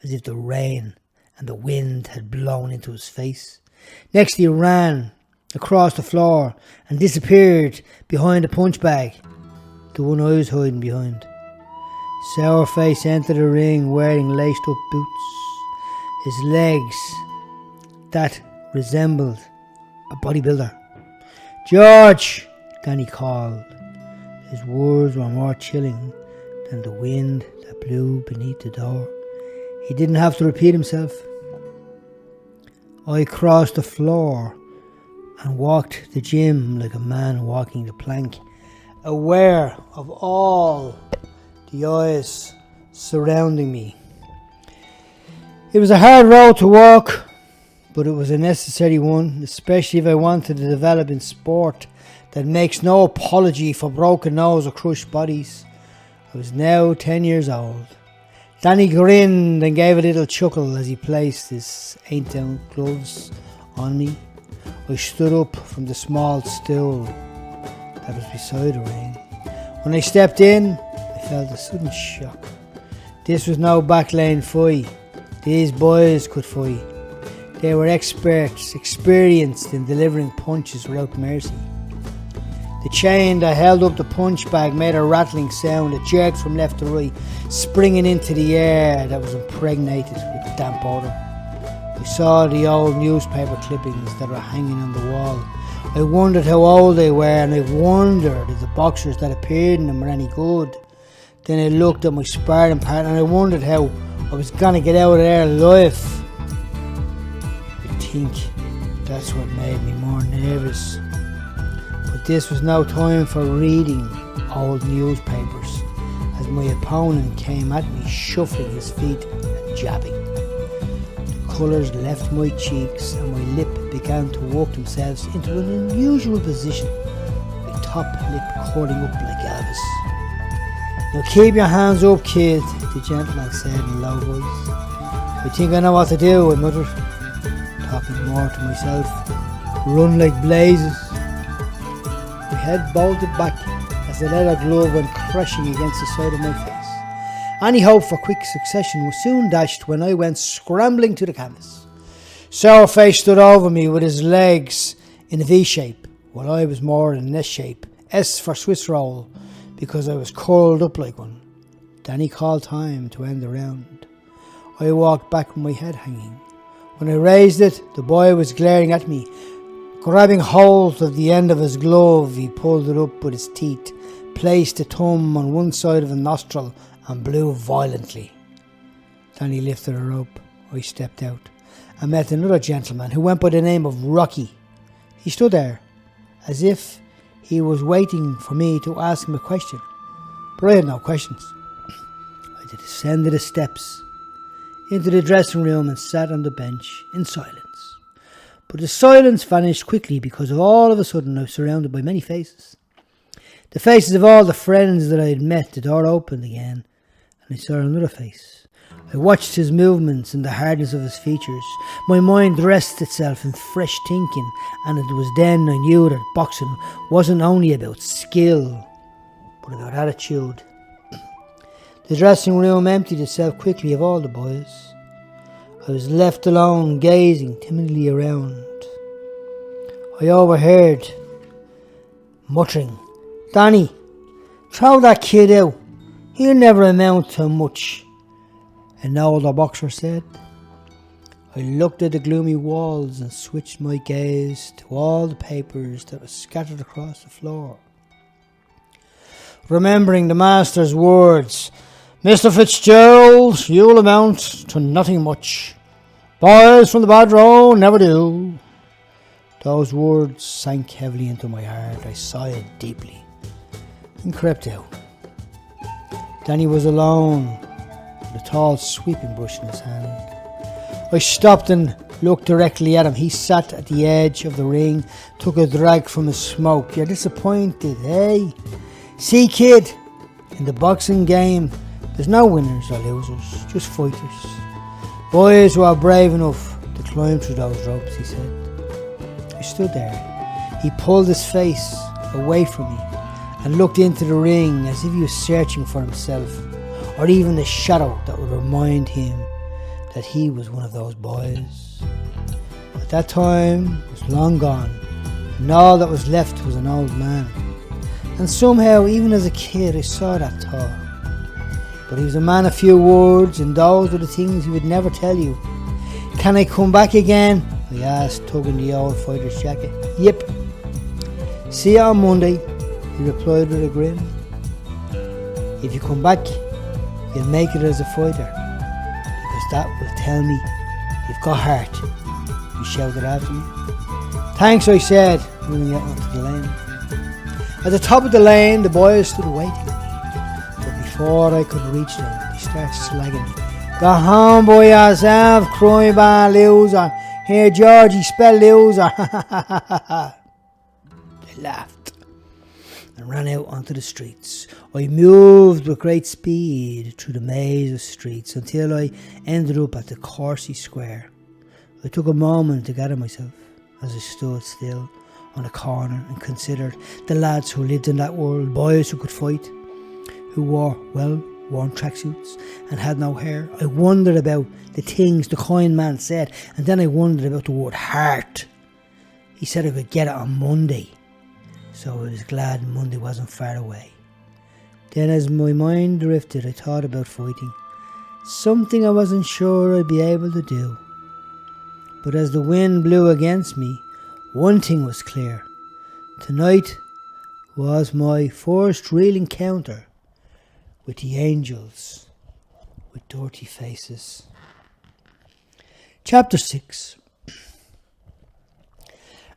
as if the rain and the wind had blown into his face. Next he ran across the floor and disappeared behind a punch bag, the one I was hiding behind. Sourface entered the ring wearing laced up boots, his legs that resembled a bodybuilder. "George!" Danny called. His words were more chilling than the wind that blew beneath the door. He didn't have to repeat himself. I crossed the floor and walked the gym like a man walking the plank, aware of all the eyes surrounding me. It was a hard road to walk, but it was a necessary one, especially if I wanted to develop in sport that makes no apology for broken nose or crushed bodies. I was now 10 years old. Danny grinned and gave a little chuckle as he placed his 8-ounce gloves on me. I stood up from the small stool that was beside the ring. When I stepped in, I felt a sudden shock. This was no backlane fight. These boys could fight. They were experts, experienced in delivering punches without mercy. The chain that held up the punch bag made a rattling sound. It jerked from left to right, springing into the air that was impregnated with damp odour. I saw the old newspaper clippings that were hanging on the wall. I wondered how old they were, and I wondered if the boxers that appeared in them were any good. Then I looked at my sparring partner and I wondered how I was going to get out of there alive. I think that's what made me more nervous. But this was no time for reading old newspapers, as my opponent came at me, shuffling his feet and jabbing. The colours left my cheeks and my lip began to work themselves into an unusual position, my top lip curling up like Elvis. "Now keep your hands up, kid," the gentleman said in a low voice. "I think I know what to do," I muttered, talking more to myself. "Run like blazes." My head bolted back as the leather glove went crashing against the side of my face. Any hope for quick succession was soon dashed when I went scrambling to the canvas. Sourface stood over me with his legs in a V shape, while I was more in an S shape, S for Swiss roll, because I was curled up like one. Danny called time to end the round. I walked back with my head hanging. When I raised it, the boy was glaring at me. Grabbing hold of the end of his glove, he pulled it up with his teeth, placed the thumb on one side of a nostril and blew violently. Danny lifted her up. I stepped out. I met another gentleman who went by the name of Rocky. He stood there as if he was waiting for me to ask him a question, but I had no questions. I descended the steps into the dressing room and sat on the bench in silence. But the silence vanished quickly because all of a sudden I was surrounded by many faces. The faces of all the friends that I had met. The door opened again and I saw another face. I watched his movements and the hardness of his features. My mind rested itself in fresh thinking, and it was then I knew that boxing wasn't only about skill, but about attitude. The dressing room emptied itself quickly of all the boys. I was left alone, gazing timidly around. I overheard muttering, "Danny, throw that kid out. He'll never amount to much," an older boxer said. I looked at the gloomy walls and switched my gaze to all the papers that were scattered across the floor. Remembering the master's words, "Mr. Fitzgerald, you'll amount to nothing much. Boys from the bad row never do." Those words sank heavily into my heart. I sighed deeply and crept out. Danny was alone, with a tall sweeping brush in his hand. I stopped and looked directly at him. He sat at the edge of the ring, took a drag from his smoke. "You're disappointed, eh? See, kid, in the boxing game, there's no winners or losers, just fighters. Boys who are brave enough to climb through those ropes," he said. I stood there. He pulled his face away from me and looked into the ring as if he was searching for himself, or even the shadow that would remind him that he was one of those boys. But that time was long gone, and all that was left was an old man. And somehow, even as a kid, I saw that thought. But he was a man of few words, and those were the things he would never tell you. "Can I come back again?" I asked, tugging the old fighter's jacket. "Yep. See you on Monday," he replied with a grin. "If you come back, you'll make it as a fighter, because that will tell me you've got heart," he shouted after me. "Thanks," I said, running out onto the lane. At the top of the lane, the boys stood waiting. But before I could reach them, they started slagging me. "Go home by yourself, crybaby loser. Here, Georgie, spell loser." They laughed and ran out onto the streets. I moved with great speed through the maze of streets until I ended up at the Courcy Square. I took a moment to gather myself as I stood still on a corner and considered the lads who lived in that world, boys who could fight, who wore well-worn tracksuits and had no hair. I wondered about the things the kind man said, and then I wondered about the word heart. He said I could get it on Monday, so I was glad Monday wasn't far away. Then as my mind drifted, I thought about fighting, something I wasn't sure I'd be able to do. But as the wind blew against me, one thing was clear. Tonight was my first real encounter with the angels with dirty faces. Chapter 6.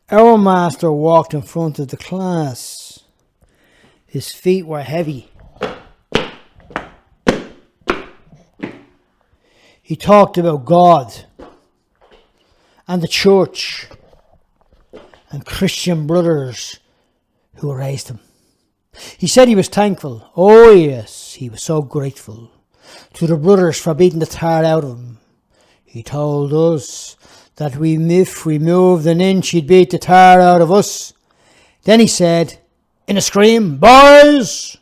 Our master walked in front of the class. His feet were heavy. He talked about God and the church and Christian brothers who raised him. He said he was thankful. Oh yes, he was so grateful to the brothers for beating the tar out of him. He told us that if we moved an inch, he'd beat the tar out of us. Then he said, in a scream, "Boys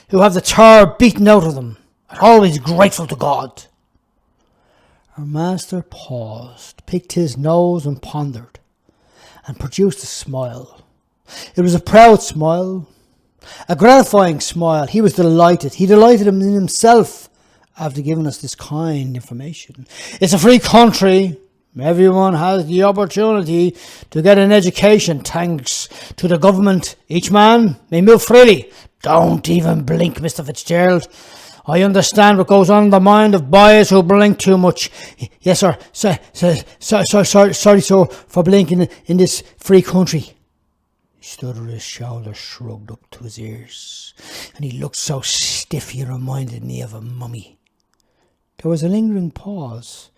who have the tar beaten out of them are always grateful to God." Our master paused, picked his nose and pondered, and produced a smile. It was a proud smile, a gratifying smile. He was delighted. He delighted in himself after giving us this kind information. It's a free country. Everyone has the opportunity to get an education thanks to the government. Each man may move freely. Don't even blink, Mr. Fitzgerald. I understand what goes on in the mind of boys who blink too much. Yes, sir. Sorry, sir, for blinking in this free country. He stood with his shoulders shrugged up to his ears, and he looked so stiff he reminded me of a mummy. There was a lingering pause,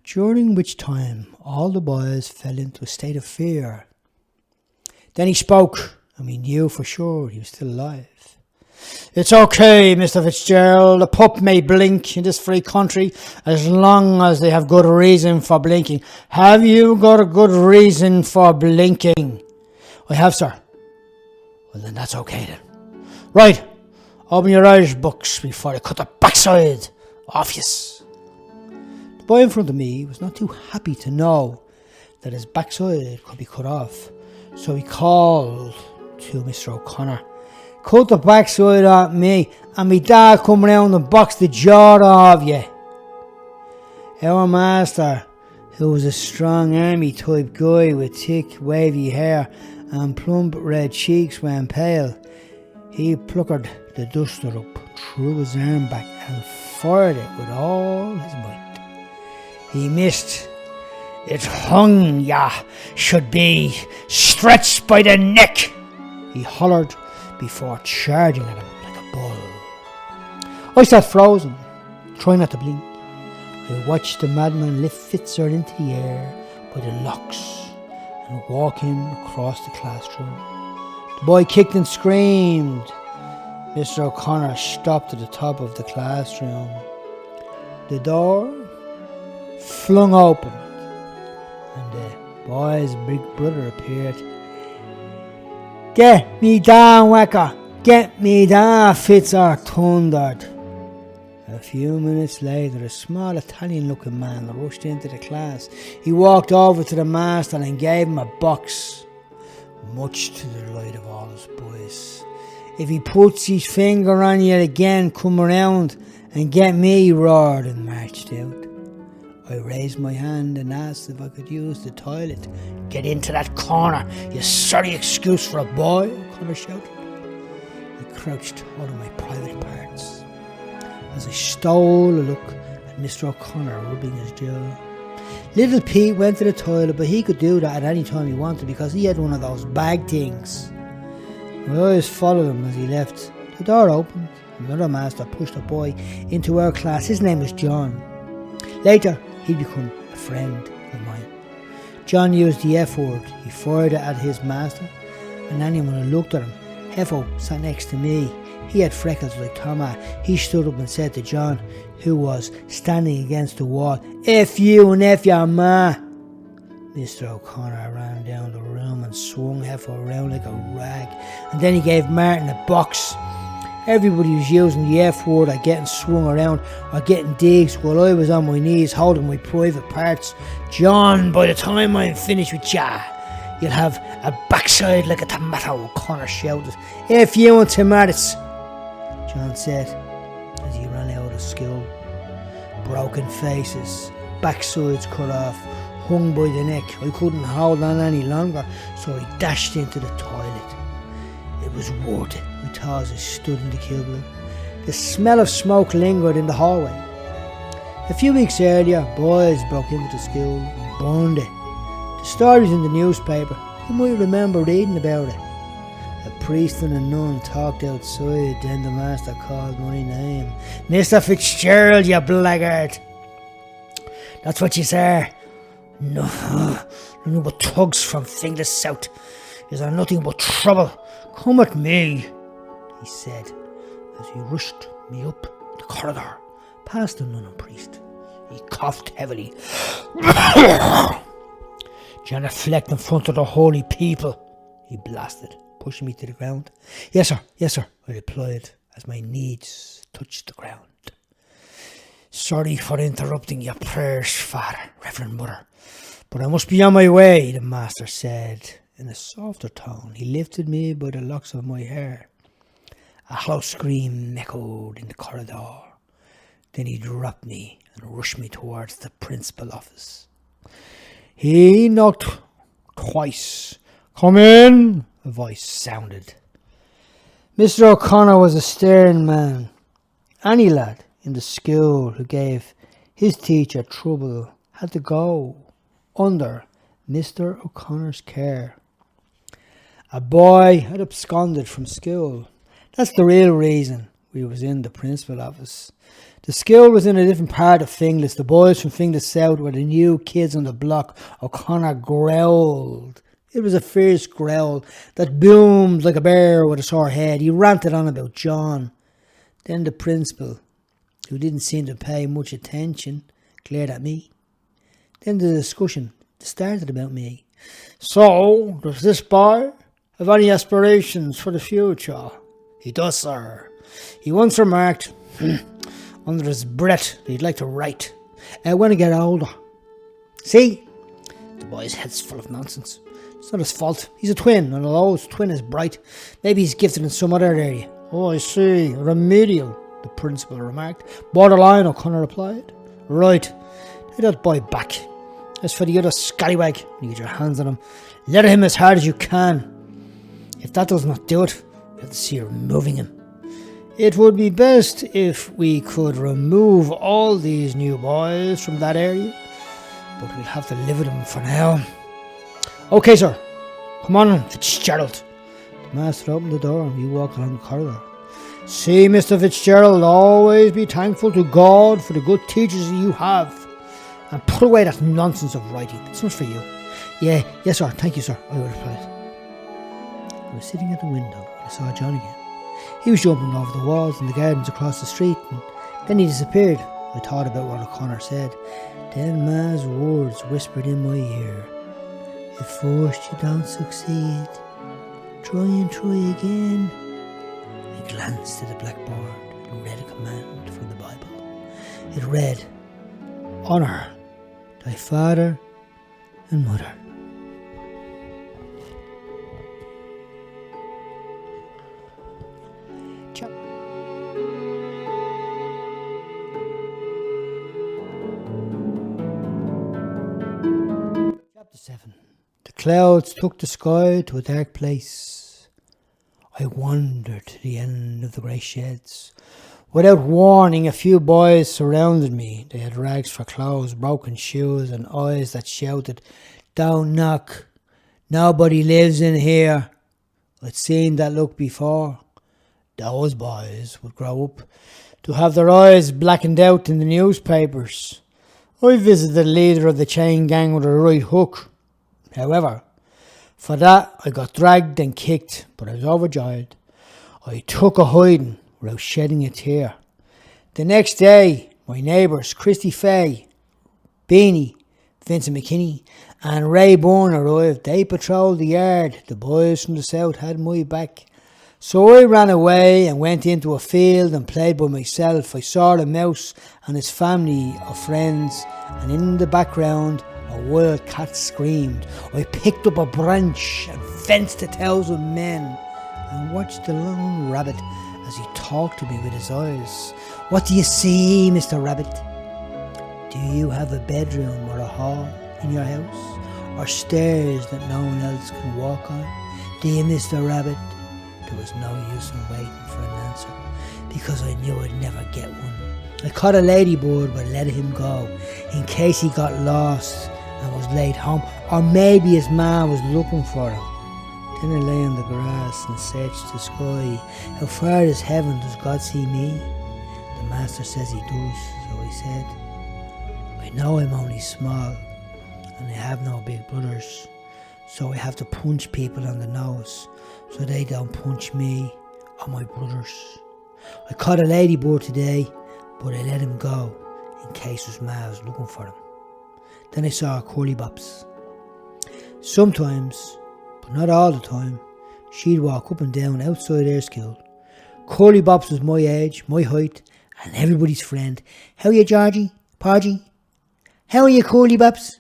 during which time all the boys fell into a state of fear. Then he spoke, and we knew for sure he was still alive. "It's okay, Mr. Fitzgerald. A pup may blink in this free country as long as they have good reason for blinking." "Have you got a good reason for blinking?" "I have, sir." "Well, then that's okay then. Right, open your Irish books before I cut the backside off yous." The boy in front of me was not too happy to know that his backside could be cut off, so he called to Mr. O'Connor, "Cut the backside off me, and me dad come round and box the jaw off you." Our master, who was a strong army type guy with thick wavy hair and plump red cheeks when pale, he pluckered the duster up, threw his arm back and fired it with all his might. He missed. "It hung ya should be, stretched by the neck," he hollered before charging at him like a bull. I sat frozen, trying not to blink. I watched the madman lift Fitzgerald into the air by the locks and walk him across the classroom. The boy kicked and screamed. Mr. O'Connor stopped at the top of the classroom. The door flung open, and the boy's big brother appeared. Get me down, Whacker! Get me down, Fitzgerald thundered. A few minutes later, a small Italian-looking man rushed into the class. He walked over to the master and gave him a box, much to the delight of all his boys. If he puts his finger on you again, come around and get me, he roared and marched out. I raised my hand and asked if I could use the toilet. Get into that corner, you sorry excuse for a boy, O'Connor shouted. I crouched out of my private parts as I stole a look at Mr. O'Connor rubbing his jaw. Little Pete went to the toilet, but he could do that at any time he wanted because he had one of those bag things. My eyes followed him as he left. The door opened. Another master pushed a boy into our class. His name was John. Later, he'd become a friend of mine. John used the F word. He fired it at his master, and anyone who looked at him. Heffo sat next to me. He had freckles like Thomas. He stood up and said to John, who was standing against the wall, F you and F your ma. Mr. O'Connor ran down the room and swung Heffo around like a rag, and then he gave Martin a box. Everybody was using the F word or getting swung around or getting digs while I was on my knees holding my private parts. John, by the time I'm finished with ya, you'll have a backside like a tomato, O'Connor shouted. F you and tomatoes, John said as he ran out of school. Broken faces, backsides cut off, hung by the neck. I couldn't hold on any longer, so I dashed into the toilet. It was worth it, I thought as I stood in the cubicle. The smell of smoke lingered in the hallway. A few weeks earlier, boys broke into the school and burned it. The story's in the newspaper. You might remember reading about it. A priest and a nun talked outside, then the master called my name. Mr. Fitzgerald, you blackguard. That's what you say. No, nothing but thugs from Finglas South. Is there nothing but trouble? Come at me, he said, as he rushed me up the corridor, past the nun and priest. He coughed heavily. Genuflect in front of the holy people, he blasted, pushing me to the ground. Yes, sir, I replied, as my knees touched the ground. Sorry for interrupting your prayers, Father, Reverend Mother, but I must be on my way, the master said. In a softer tone, he lifted me by the locks of my hair. A hollow scream echoed in the corridor. Then he dropped me and rushed me towards the principal office. He knocked twice. Come in, a voice sounded. Mr. O'Connor was a stern man. Any lad in the school who gave his teacher trouble had to go under Mr. O'Connor's care. A boy had absconded from school. That's the real reason we was in the principal office. The school was in a different part of Finglas. The boys from Finglas South were the new kids on the block. O'Connor growled. It was a fierce growl that boomed like a bear with a sore head. He ranted on about John. Then the principal, who didn't seem to pay much attention, glared at me. Then the discussion started about me. So, does this boy have any aspirations for the future? He does, sir. He once remarked, under his breath, that he'd like to write. When I get older. See? The boy's head's full of nonsense. It's not his fault. He's a twin, and although his twin is bright, maybe he's gifted in some other area. Oh, I see. Remedial, the principal remarked. Borderline, O'Connor replied. Right. Take that boy back. As for the other scallywag, you get your hands on him. Let him as hard as you can. If that does not do it, you have to see removing him. It would be best if we could remove all these new boys from that area, but we'll have to live with them for now. Okay, sir. Come on, Fitzgerald. The master opened the door and we walked along the corridor. See, Mr. Fitzgerald, always be thankful to God for the good teachers that you have. And put away that nonsense of writing. It's not for you. Yes, sir. Thank you, sir, I replied. I was sitting at the window and I saw John again. He was jumping over the walls in the gardens across the street, and then he disappeared. I thought about what O'Connor said. Then Ma's words whispered in my ear. If first you don't succeed, Try and try again. I glanced at the blackboard and read a command from the Bible. It read, "Honour thy father and mother." Chapter 7. The clouds took the sky to a dark place. I wandered to the end of the grey sheds. Without warning, a few boys surrounded me. They had rags for clothes, broken shoes, and eyes that shouted, "Don't knock. Nobody lives in here." I'd seen that look before. Those boys would grow up to have their eyes blackened out in the newspapers. I visited the leader of the chain gang with a right hook. However, for that I got dragged and kicked, but I was overjoyed. I took a hiding without shedding a tear. The next day, my neighbours, Christy Fay, Beanie, Vincent McKinney and Ray Bourne arrived. They patrolled the yard. The boys from the south had my back. So I ran away and went into a field and played by myself. I saw the mouse and his family of friends, and in the background a wild cat screamed. I picked up a branch and fenced 1,000 men and watched the lone rabbit as he talked to me with his eyes. "What do you see, Mr. Rabbit? Do you have a bedroom or a hall in your house, or stairs that no one else can walk on? Do you, Mr. Rabbit?" There was no use in waiting for an answer, because I knew I'd never get one. I caught a ladybird but let him go, in case he got lost and was late home, or maybe his ma was looking for him. Then I lay on the grass and searched the sky. How far is heaven? Does God see me? The master says he does, so I said, "I know I'm only small, and I have no big brothers, so I have to punch people on the nose, so they don't punch me or my brothers. I caught a ladybird today, but I let him go in case his ma was looking for him." Then I saw a curly bops. Sometimes, but not all the time, she'd walk up and down outside our school. Curly bops was my age, my height, and everybody's friend. "How are you, Georgie? Porgy? How are you, Curly bops?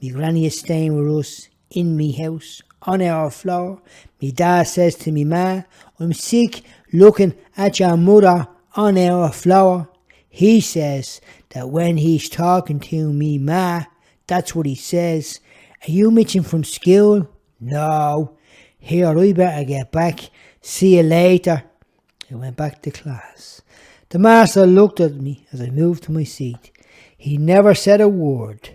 Me granny is staying with us in me house, on our floor. Me dad says to me ma, I'm sick looking at your mother on our floor. He says that when he's talking to me ma, that's what he says. Are you mitching from school? No. Here, I better get back. See you later." I went back to class. The master looked at me as I moved to my seat. He never said a word,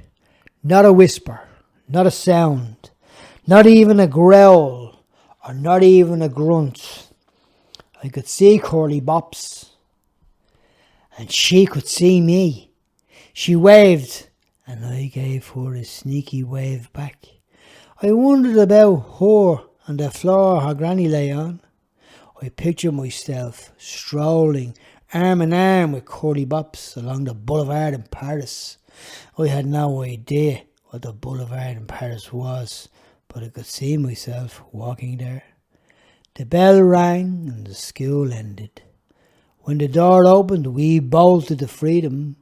not a whisper, not a sound, not even a growl, or not even a grunt. I could see Curly Bops, and she could see me. She waved, and I gave her a sneaky wave back. I wondered about her and the floor her granny lay on. I pictured myself strolling arm in arm with Curly Bops along the boulevard in Paris. I had no idea what the boulevard in Paris was, but I could see myself walking there. The bell rang and the school ended. When the door opened, we bolted to freedom.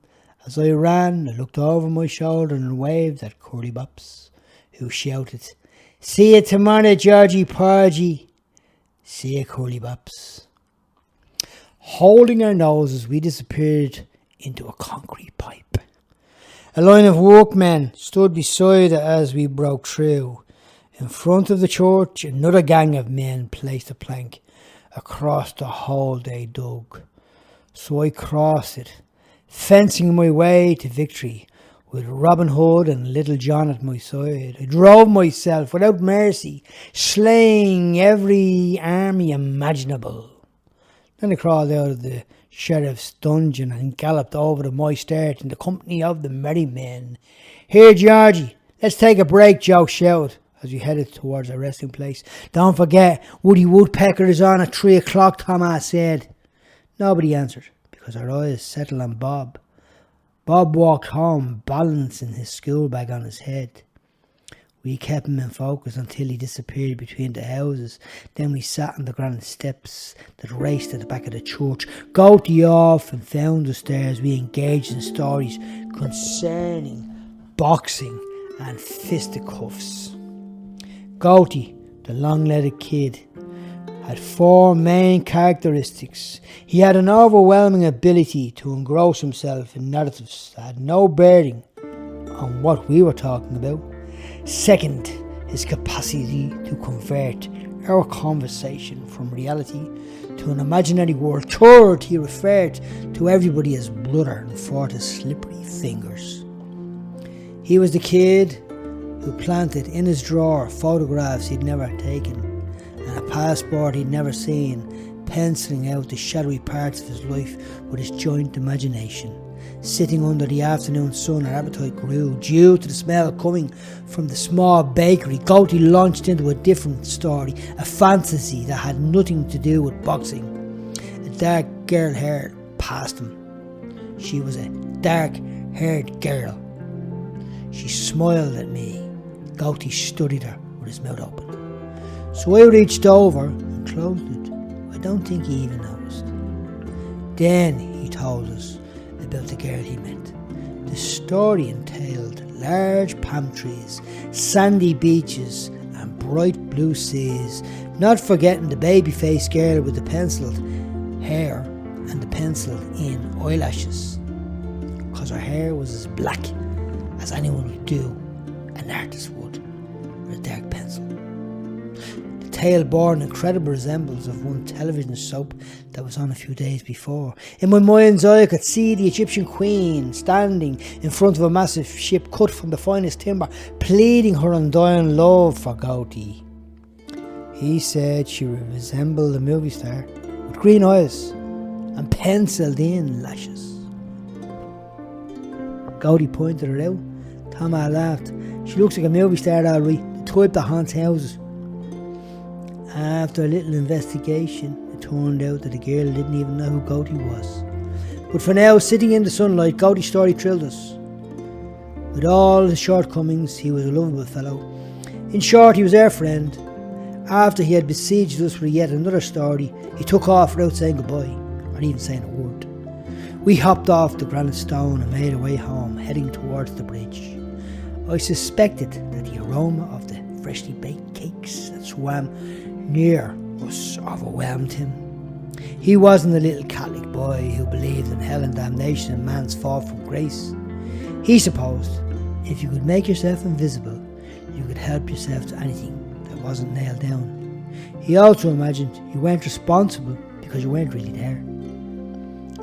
As I ran, I looked over my shoulder and waved at Curly Bops, who shouted, "See you tomorrow, Georgie Porgy." "See you, Curly Bops." Holding our noses, we disappeared into a concrete pipe. A line of workmen stood beside it as we broke through. In front of the church, another gang of men placed a plank across the hole they dug. So I crossed it, fencing my way to victory, with Robin Hood and Little John at my side. I drove myself without mercy, slaying every army imaginable. Then I crawled out of the sheriff's dungeon and galloped over to my start in the company of the merry men. "Here, Georgie, let's take a break," Joe shouted as we headed towards our resting place. "Don't forget, Woody Woodpecker is on at 3 o'clock, Thomas said. Nobody answered, because our eyes settled on Bob. Bob walked home, balancing his school bag on his head. We kept him in focus until he disappeared between the houses. Then we sat on the granite steps that raced at the back of the church. Goaty off and found the stairs. We engaged in stories concerning boxing and fisticuffs. Goaty, the long-legged kid, had four main characteristics. He had an overwhelming ability to engross himself in narratives that had no bearing on what we were talking about. Second, his capacity to convert our conversation from reality to an imaginary world. Third, he referred to everybody as brother and fought his slippery fingers. He was the kid who planted in his drawer photographs he'd never taken and a passport he'd never seen, penciling out the shadowy parts of his life with his joint imagination. Sitting under the afternoon sun, our appetite grew due to the smell coming from the small bakery. Goaty launched into a different story, a fantasy that had nothing to do with boxing. A dark girl haired past him. She was a dark-haired girl. She smiled at me. Goaty studied her with his mouth open. So I reached over and closed it. I don't think he even noticed. Then he told us about the girl he met. The story entailed large palm trees, sandy beaches and bright blue seas, not forgetting the baby-faced girl with the penciled hair and the penciled-in eyelashes, because her hair was as black as anyone would do, an artist would, with a dark pencil. The tale bore an incredible resemblance of one television soap that was on a few days before. In my mind's eye, I could see the Egyptian queen standing in front of a massive ship cut from the finest timber, pleading her undying love for Goaty. He said she resembled a movie star with green eyes and penciled-in lashes. Goaty pointed her out. Thomas laughed. She looks like a movie star, all right, the type that haunts houses. After a little investigation, it turned out that the girl didn't even know who Goaty was. But for now, sitting in the sunlight, Goaty's story thrilled us. With all his shortcomings, he was a lovable fellow. In short, he was our friend. After he had besieged us for yet another story, he took off without saying goodbye, or even saying a word. We hopped off the granite stone and made our way home, heading towards the bridge. I suspected that the aroma of the freshly baked cakes that swam near us overwhelmed him. He wasn't a little Catholic boy who believed in hell and damnation and man's fall from grace. He supposed if you could make yourself invisible, you could help yourself to anything that wasn't nailed down. He also imagined you weren't responsible because you weren't really there.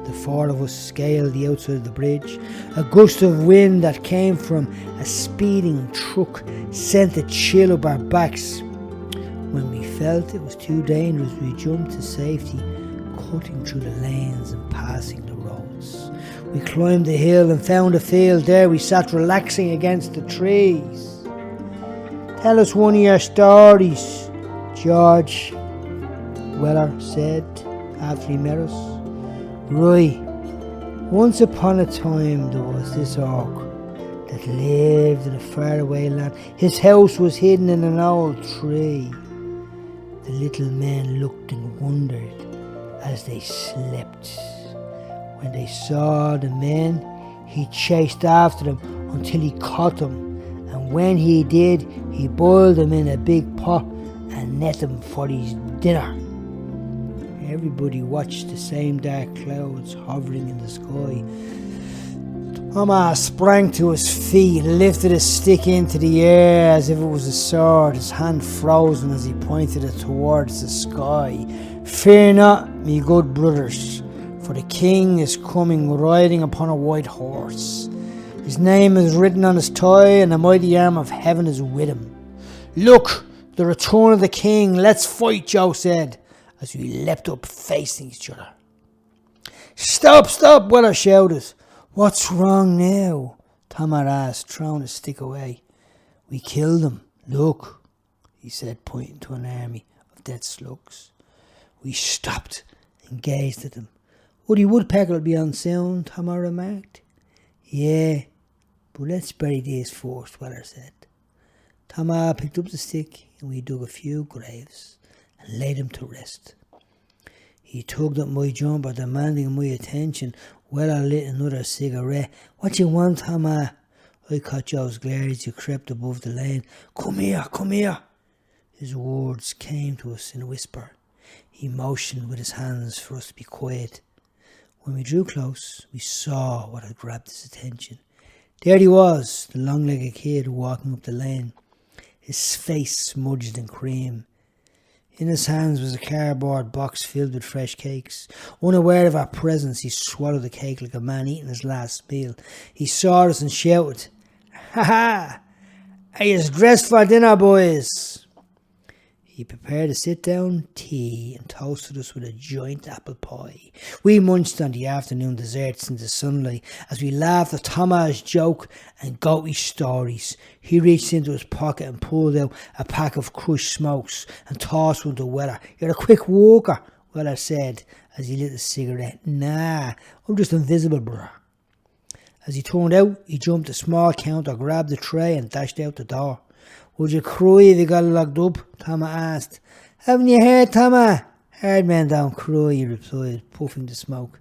The four of us scaled the outside of the bridge. A gust of wind that came from a speeding truck sent a chill up our backs. When we felt it was too dangerous, we jumped to safety, cutting through the lanes and passing the roads. We climbed the hill and found a field. There we sat relaxing against the trees. Tell us one of your stories, George, Weller said after he met us. Right, once upon a time there was this orc that lived in a faraway land. His house was hidden in an old tree. The little men looked and wondered as they slept. When they saw the men, he chased after them until he caught them. And when he did, he boiled them in a big pot and net them for his dinner. Everybody watched the same dark clouds hovering in the sky. Thomas sprang to his feet and lifted his stick into the air as if it was a sword, his hand frozen as he pointed it towards the sky. Fear not, me good brothers, for the king is coming riding upon a white horse. His name is written on his thigh, and the mighty arm of heaven is with him. Look, the return of the king. Let's fight, Joe said, as we leapt up facing each other. Stop, stop, Weller shouted. What's wrong now? Tamar asked, throwing his stick away. We killed them. Look, he said, pointing to an army of dead slugs. We stopped and gazed at them. Woody Woodpecker will be on soon, Tamar remarked. Yeah, but let's bury these first, Weller said. Thomas picked up the stick and we dug a few graves and laid him to rest. He tugged at my jumper, demanding my attention while I lit another cigarette. "What you want, Thomas?" I caught Joe's glare as he crept above the lane. Come here, come here." His words came to us in a whisper. He motioned with his hands for us to be quiet. When we drew close, we saw what had grabbed his attention. There he was, the long-legged kid walking up the lane, his face smudged in cream. In his hands was a cardboard box filled with fresh cakes. Unaware of our presence, he swallowed the cake like a man eating his last meal. He saw us and shouted, "Ha ha! Are you dressed for dinner, boys?" He prepared a sit-down tea and toasted us with a giant apple pie. We munched on the afternoon desserts in the sunlight as we laughed at Thomas' joke and Goaty's stories. He reached into his pocket and pulled out a pack of crushed smokes and tossed one to Weller. "You're a quick walker," Weller said as he lit a cigarette. "Nah, I'm just invisible, bruh." As he turned out, he jumped a small counter, grabbed the tray and dashed out the door. "Would you cry if you got locked up?" Thomas asked. "Haven't you heard, Thomas? Hard men don't cry," he replied, puffing the smoke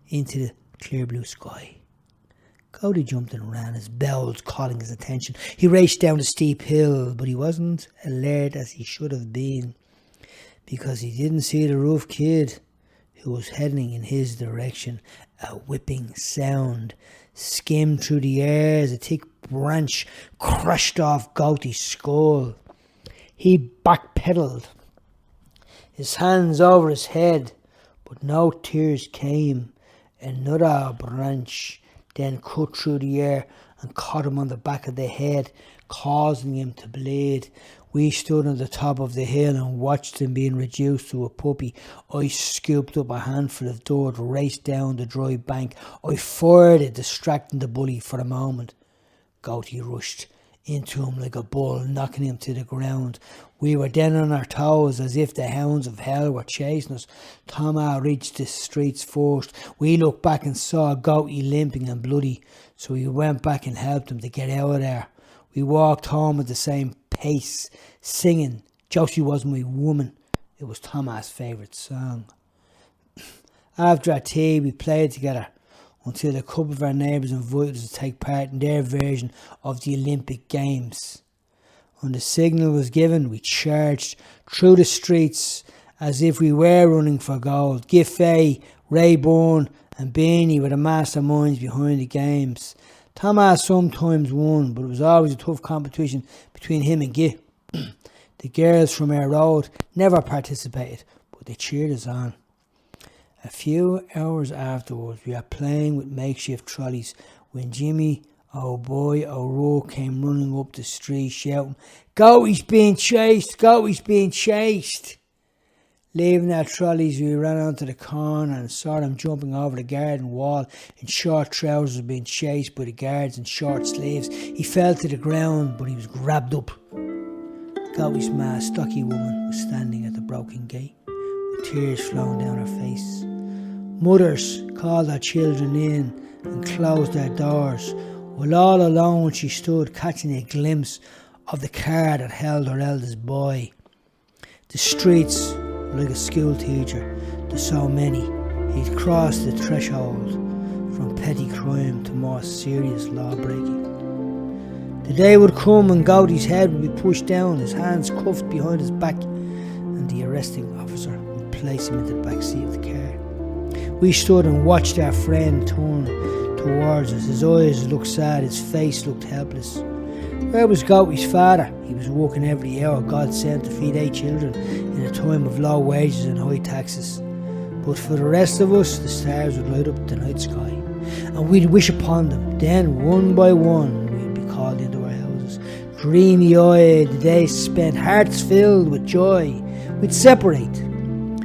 into the clear blue sky. Cody jumped and ran, his bowels calling his attention. He raced down the steep hill, but he wasn't alert as he should have been, because he didn't see the rough kid who was heading in his direction. A whipping sound skimmed through the air as a thick branch crashed off Goaty's skull. He backpedaled, his hands over his head, but no tears came. Another branch then cut through the air and caught him on the back of the head, causing him to bleed. We stood on the top of the hill and watched him being reduced to a puppy. I scooped up a handful of dirt, raced down the dry bank. I fired it, distracting the bully for a moment. Goaty rushed into him like a bull, knocking him to the ground. We were then on our toes as if the hounds of hell were chasing us. Thomas reached the streets first. We looked back and saw Goaty limping and bloody, so we went back and helped him to get out of there. We walked home at the same pace, singing "Josie Was My Woman." It was Thomas' favourite song. After our tea, we played together until a couple of our neighbours invited us to take part in their version of the Olympic Games. When the signal was given, we charged through the streets as if we were running for gold. Giffey, Rayburn and Beanie were the masterminds behind the games. Thomas sometimes won, but it was always a tough competition between him and Git. The girls from our road never participated, but they cheered us on. A few hours afterwards, we were playing with makeshift trolleys when Jimmy O'Rourke came running up the street shouting, "Goaty's being chased! Goaty's being chased!" Leaving our trolleys, we ran onto the corner and saw him jumping over the garden wall in short trousers, being chased by the guards in short sleeves. He fell to the ground, but he was grabbed up. Goaty's ma, stocky woman, was standing at the broken gate, with tears flowing down her face. Mothers called their children in and closed their doors, while all alone she stood, catching a glimpse of the car that held her eldest boy. The streets were like a school teacher to so many. He'd crossed the threshold from petty crime to more serious law breaking. The day would come when Goaty's head would be pushed down, his hands cuffed behind his back, and the arresting officer would place him into the back seat of the car. We stood and watched our friend turn towards us. His eyes looked sad, his face looked helpless. Where was Goaty's father? He was working every hour God sent to feed 8 children in a time of low wages and high taxes. But for the rest of us, the stars would light up the night sky, and we'd wish upon them. Then, one by one, we'd be called into our houses. Dreamy-eyed, the days spent, hearts filled with joy. We'd separate.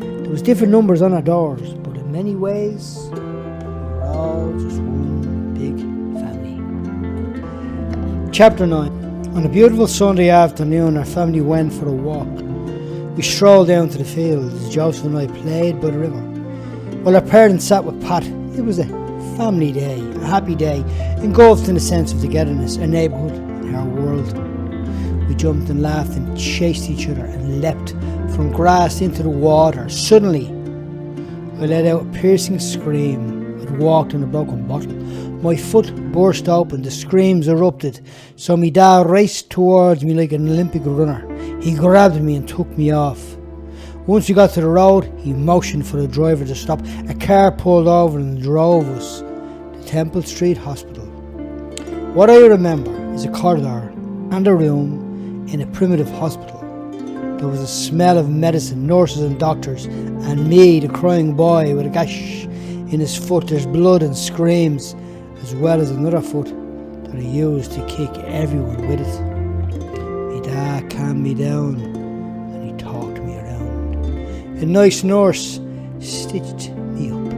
There was different numbers on our doors, but in many ways, we were all just one big family. Chapter 9. On a beautiful Sunday afternoon, our family went for a walk. We strolled down to the fields as Joseph and I played by the river, while our parents sat with Pat. It was a family day, a happy day, engulfed in a sense of togetherness, our neighbourhood and our world. We jumped and laughed and chased each other and leapt from grass into the water. Suddenly, I let out a piercing scream. I'd walked on a broken bottle. My foot burst open, the screams erupted, so my dad raced towards me like an Olympic runner. He grabbed me and took me off. Once we got to the road, he motioned for the driver to stop. A car pulled over and drove us to Temple Street Hospital. What I remember is a corridor and a room in a primitive hospital. There was a smell of medicine, nurses and doctors, and me, the crying boy with a gash in his foot. There's blood and screams, as well as another foot that I used to kick everyone with it. My dad calmed me down and he talked me around. A nice nurse stitched me up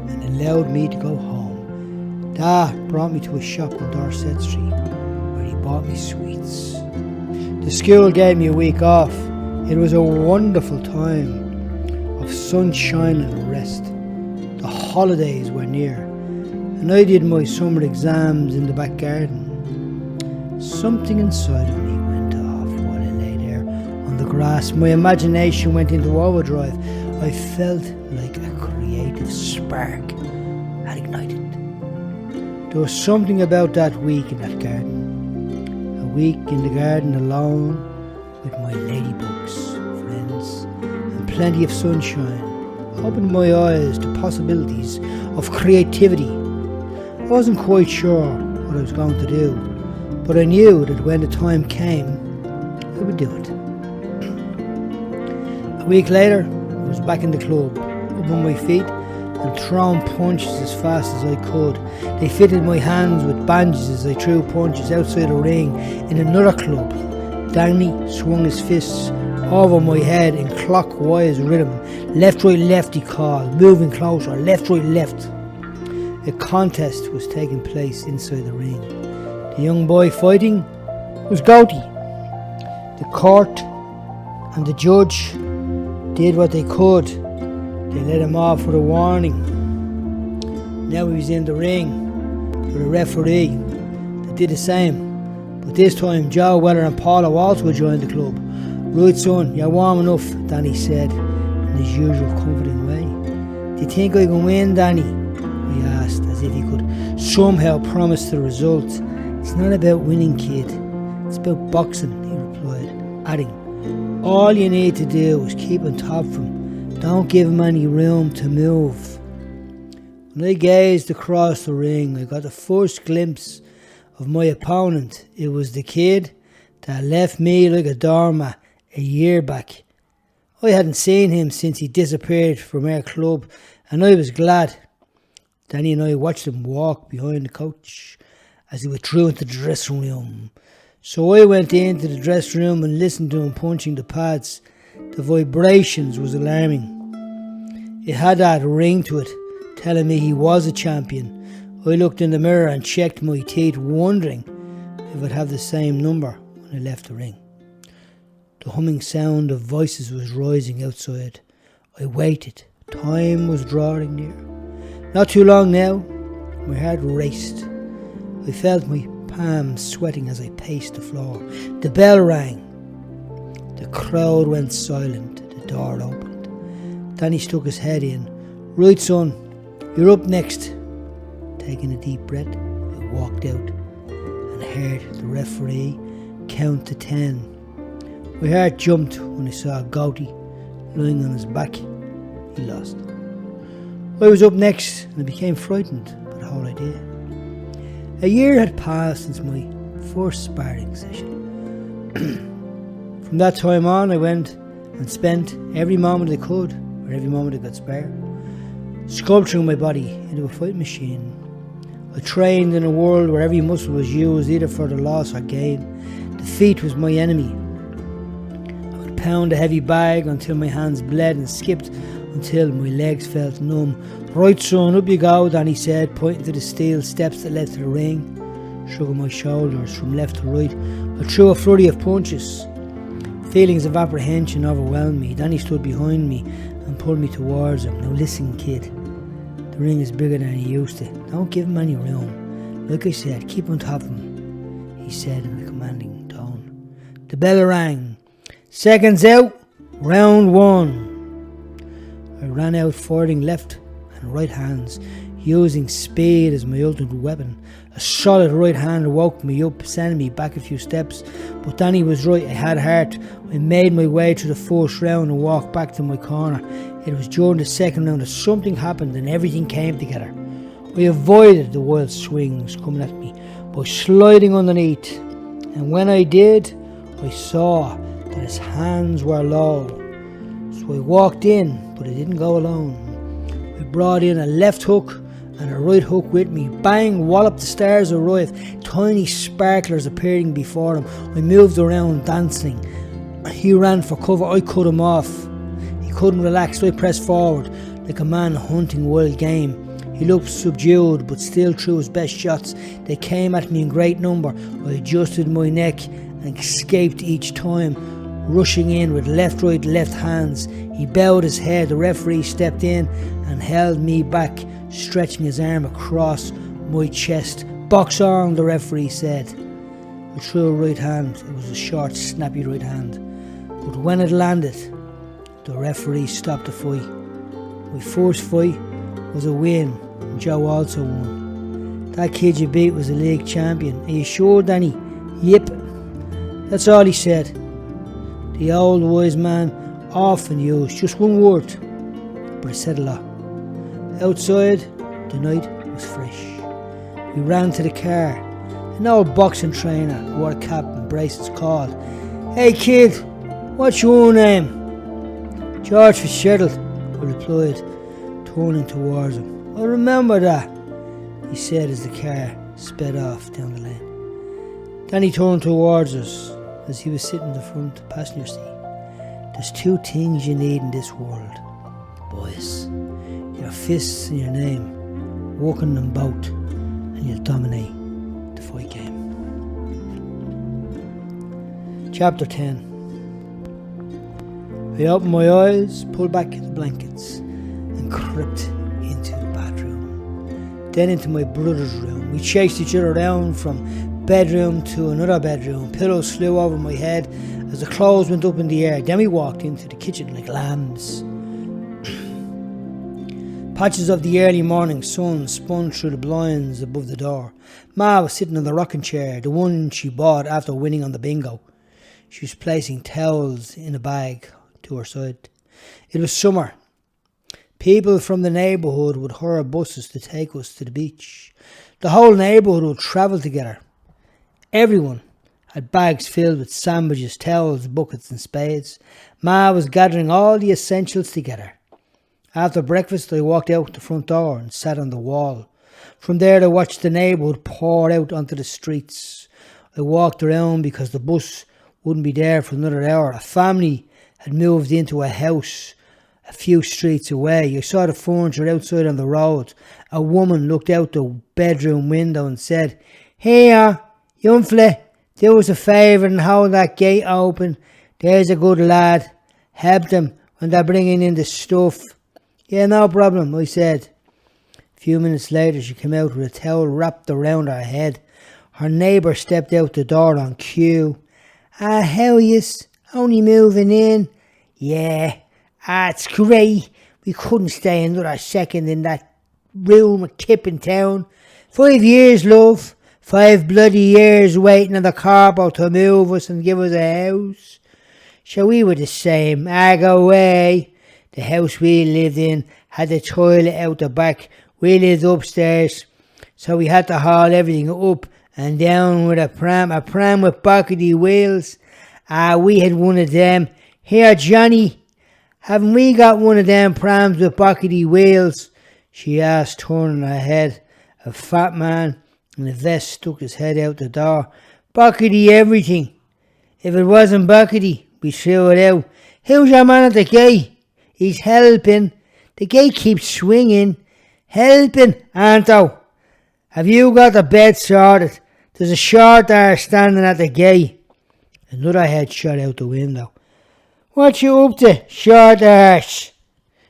and allowed me to go home. Dad brought me to a shop on Dorset Street where he bought me sweets. The school gave me a week off. It was a wonderful time of sunshine and rest. The holidays were near, and I did my summer exams in the back garden. Something inside of me went off while I lay there on the grass. My imagination went into overdrive. I felt like a creative spark had ignited. There was something about that week in that garden. A week in the garden alone with my ladybugs, friends, and plenty of sunshine opened my eyes to possibilities of creativity. I wasn't quite sure what I was going to do, but I knew that when the time came, I would do it. A week later, I was back in the club, up on my feet and throwing punches as fast as I could. They fitted my hands with bandages as I threw punches outside the ring in another club. Danny swung his fists over my head in clockwise rhythm. Left, right, left, he called, moving closer, left, right, left. A contest was taking place inside the ring. The young boy fighting was Goaty. The court and the judge did what they could. They let him off with a warning. Now he was in the ring with a referee that did the same. But this time Joe Weller and Paulo also joined the club. Right son, you're warm enough, Danny said in his usual comforting way. Do you think I can win, Danny? He asked, as if he could somehow promise the result. It's not about winning, kid. It's about boxing, he replied, adding, all you need to do is keep on top of him. Don't give him any room to move. When I gazed across the ring, I got the first glimpse of my opponent. It was the kid that left me like a doormat a year back. I hadn't seen him since he disappeared from our club, and I was glad. Danny and I watched him walk behind the coach as he withdrew into the dressing room. So I went into the dressing room and listened to him punching the pads. The vibrations was alarming. It had that ring to it, telling me he was a champion. I looked in the mirror and checked my teeth, wondering if I'd have the same number when I left the ring. The humming sound of voices was rising outside. I waited. Time was drawing near. Not too long now. My heart raced. I felt my palms sweating as I paced the floor. The bell rang. The crowd went silent. The door opened. Danny stuck his head in. Right, son, you're up next. Taking a deep breath, I walked out and heard the referee count to 10. My heart jumped when I saw Goaty lying on his back. He lost. I was up next and I became frightened by the whole idea. A year had passed since my first sparring session. From that time on, I went and spent every moment I could, or every moment I got spare, sculpturing my body into a fight machine. I trained in a world where every muscle was used either for the loss or gain. Defeat was my enemy. I would pound a heavy bag until my hands bled and skipped until my legs felt numb. Right son, up you go, Danny said, pointing to the steel steps that led to the ring. Shrugging my shoulders from left to right, I threw a flurry of punches. Feelings of apprehension overwhelmed me. Danny stood behind me and pulled me towards him. Now listen, kid. The ring is bigger than he used to. Don't give him any room. Like I said, keep on top of him, he said in a commanding tone. The bell rang. Seconds out, round one. I ran out firing left and right hands, using speed as my ultimate weapon. A solid right hand woke me up, sending me back a few steps. But Danny was right, I had heart. I made my way through the first round and walked back to my corner. It was during the second round that something happened and everything came together. I avoided the wild swings coming at me by sliding underneath. And when I did, I saw that his hands were low. So I walked in, but I didn't go alone. I brought in a left hook and a right hook with me. Bang, wallop, the stars arrived, tiny sparklers appearing before him. I moved around dancing. He ran for cover, I cut him off. He couldn't relax, so I pressed forward like a man hunting wild game. He looked subdued, but still threw his best shots. They came at me in great number. I adjusted my neck and escaped each time, rushing in with left, right, left hands. He bowed his head. The referee stepped in and held me back, stretching his arm across my chest. Box on, the referee said. I threw a right hand. It was a short, snappy right hand. But when it landed, the referee stopped the fight. My first fight was a win, and Joe also won. That kid you beat was a league champion. Are you sure, Danny? Yep. That's all he said. The old wise man often used just one word, but it said a lot. Outside, the night was fresh. We ran to the car. An old boxing trainer who wore a cap and braces called, "Hey kid, what's your name?" "George Fitzgerald," I replied, turning towards him. "I remember that," he said as the car sped off down the lane. Then he turned towards us as he was sitting in the front passenger seat. "There's two things you need in this world, boys. Your fists and your name. Working them both and you'll dominate the fight game." Chapter 10. I opened my eyes, pulled back the blankets and crept into the bathroom. Then into my brother's room. We chased each other around from bedroom to another bedroom. Pillows flew over my head as the clothes went up in the air. Then we walked into the kitchen like lambs. Patches of the early morning sun spun through the blinds above the door. Ma was sitting on the rocking chair, the one she bought after winning on the bingo. She was placing towels in a bag to her side. It was summer. People from the neighbourhood would hire buses to take us to the beach. The whole neighbourhood would travel together. Everyone had bags filled with sandwiches, towels, buckets and spades. Ma was gathering all the essentials together. After breakfast, I walked out the front door and sat on the wall. From there, I watched the neighbourhood pour out onto the streets. I walked around because the bus wouldn't be there for another hour. A family had moved into a house a few streets away. I saw the furniture outside on the road. A woman looked out the bedroom window and said, "Here, young fella, do us a favour and hold that gate open. There's a good lad. Help them when they're bringing in the stuff." "Yeah, no problem," I said. A few minutes later, she came out with a towel wrapped around her head. Her neighbour stepped out the door on cue. How yous? Only moving in?" "Yeah, it's great. We couldn't stay another second in that room at Kippin Town. 5 years, love. 5 bloody years waiting on the corpo to move us and give us a house. So we were the same. Go away. The house we lived in had the toilet out the back. We lived upstairs, so we had to haul everything up and down with a pram with buckety wheels. We had one of them. Here, Johnny, haven't we got one of them prams with buckety wheels?" she asked, turning her head. A fat man in a vest stuck his head out the door. "Buckety everything. If it wasn't buckety, we threw it out. Who's your man at the gate?" "He's helping. The gate keeps swinging." "Helping, Anto. Have you got the bed sorted? There's a short there standing at the gate." Another head shot out the window. "What you up to, short arse?"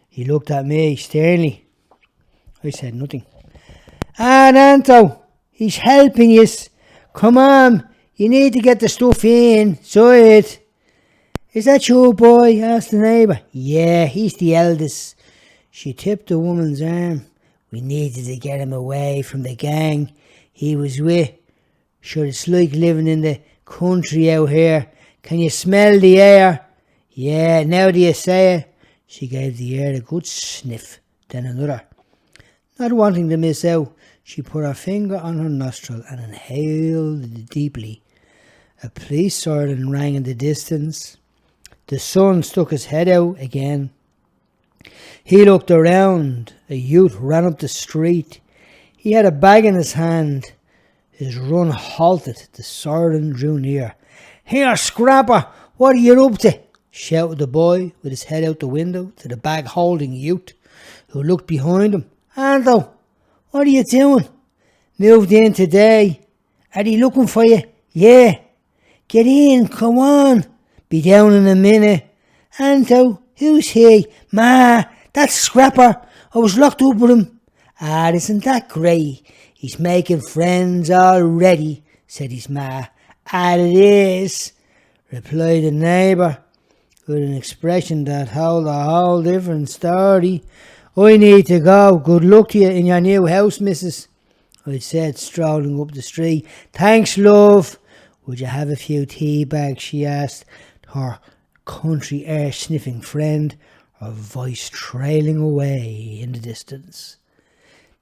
He looked at me sternly. I said nothing. "Anto, he's helping yous. Come on, You need to get the stuff in. So it. Is that your boy? Asked the neighbour. Yeah, he's the eldest. She tipped the woman's arm. We needed to get him away from the gang he was with. Sure, it's like living in the country out here. Can you smell the air? Yeah, now do you say it? She gave the air a good sniff, then another. Not wanting to miss out, she put her finger on her nostril and inhaled deeply. A police siren rang in the distance. The son stuck his head out again. He looked around. A youth ran up the street. He had a bag in his hand. His run halted. The siren drew near. Here, Scrapper, what are you up to? Shouted the boy with his head out the window to the bag-holding youth, who looked behind him. Aldo, what are you doing? Moved in today. Are they looking for you? Yeah. Get in, come on. Be down in a minute. Anto, who's he? Ma, that's Scrapper. I was locked up with him. Ah, isn't that great? He's making friends already, said his ma. Ah, it is, replied the neighbour, with an expression that told a whole different story. I need to go. Good luck to you in your new house, missus, I said, strolling up the street. Thanks, love. Would you have a few tea bags? She asked her country air sniffing friend, her voice trailing away in the distance.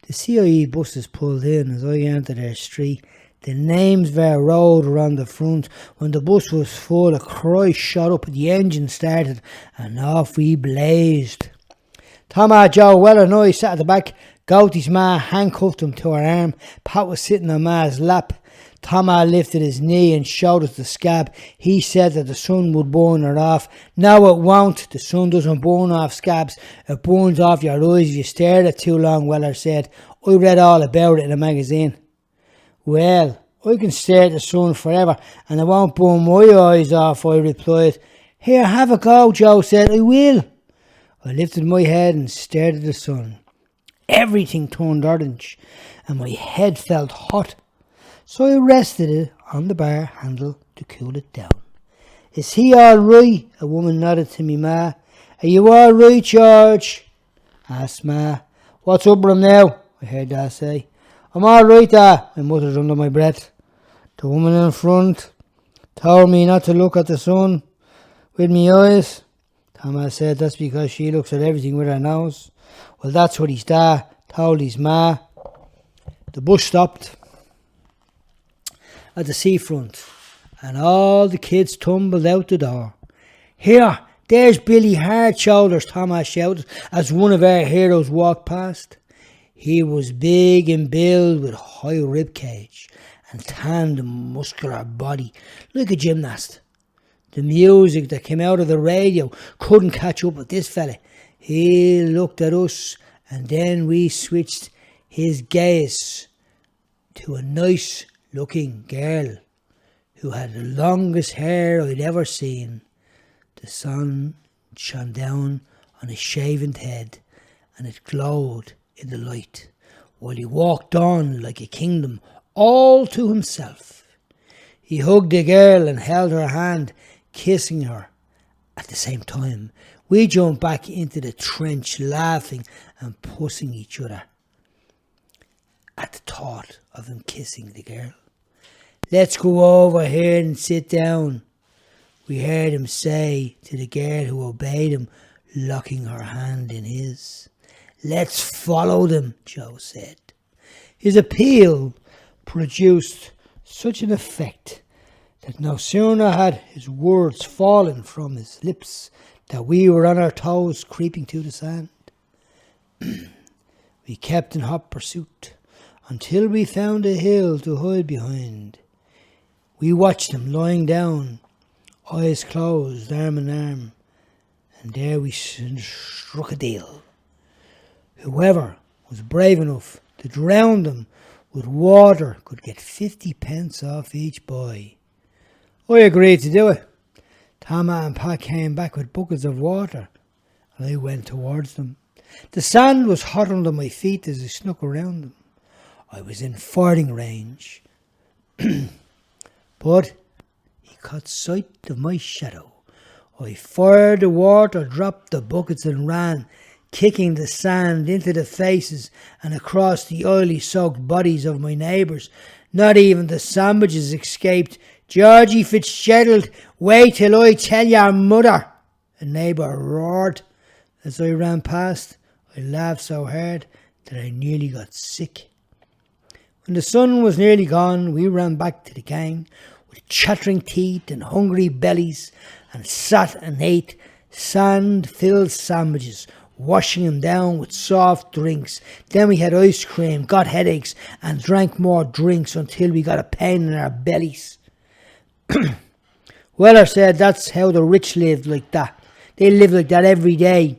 The CIE buses pulled in as I entered their street. The Namesville Road were on the front. When the bus was full, a cry shot up, the engine started, and off we blazed. Tom, Joe, Weller and I sat at the back. Goaty's ma handcuffed him to her arm. Pat was sitting on ma's lap. Thomas lifted his knee and showed us the scab. He said that the sun would burn her off. No, it won't. The sun doesn't burn off scabs. It burns off your eyes if you stare at it too long, Weller said. I read all about it in a magazine. Well, I can stare at the sun forever and it won't burn my eyes off, I replied. Here, have a go, Joe said. I will. I lifted my head and stared at the sun. Everything turned orange and my head felt hot. So I rested it on the bar handle to cool it down. Is he all right? A woman nodded to me, ma. Are you all right, George? Asked ma. What's up with him now? I heard Dad say. I'm all right, Dad, I muttered under my breath. The woman in front told me not to look at the sun with me eyes. Thomas said that's because she looks at everything with her nose. Well, that's what his dad told his ma. The bus stopped at the seafront, and all the kids tumbled out the door. Here, there's Billy Hardshoulders, Thomas shouted as one of our heroes walked past. He was big in build with high rib cage and tanned muscular body like a gymnast. The music that came out of the radio couldn't catch up with this fella. He looked at us and then we switched his gaze to a nice looking girl who had the longest hair I'd ever seen. The sun shone down on his shaven head and it glowed in the light while he walked on like a kingdom all to himself. He hugged the girl and held her hand, kissing her at the same time. We jumped back into the trench laughing and pussing each other at the thought of him kissing the girl. Let's go over here and sit down, we heard him say to the girl who obeyed him, locking her hand in his. Let's follow them, Joe said. His appeal produced such an effect that no sooner had his words fallen from his lips that we were on our toes creeping to the sand. We kept in hot pursuit until we found a hill to hide behind. We watched him lying down, eyes closed, arm in arm, and there we struck a deal. Whoever was brave enough to drown them with water could get 50 pence off each boy. I agreed to do it. Tama and Pat came back with buckets of water, and I went towards them. The sand was hot under my feet as I snuck around them. I was in firing range. But he caught sight of my shadow. I fired the water, dropped the buckets and ran, kicking the sand into the faces and across the oily soaked bodies of my neighbours. Not even the sandwiches escaped. "Georgie Fitzgerald, wait till I tell your mother," a neighbour roared. As I ran past, I laughed so hard that I nearly got sick. When the sun was nearly gone, we ran back to the gang with chattering teeth and hungry bellies and sat and ate sand-filled sandwiches, washing them down with soft drinks. Then we had ice cream, got headaches and drank more drinks until we got a pain in our bellies. Weller said that's how the rich lived, like that. They live like that every day,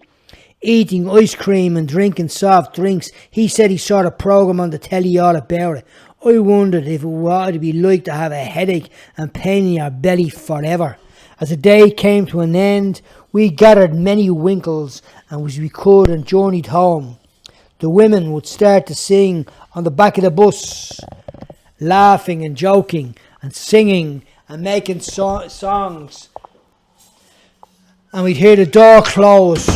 eating ice cream and drinking soft drinks. He said he saw a programme on the telly all about it. I wondered if it would be like to have a headache and pain in your belly forever. As the day came to an end, we gathered many winkles and as we could and journeyed home. The women would start to sing on the back of the bus, laughing and joking and singing and making songs. And we'd hear the door close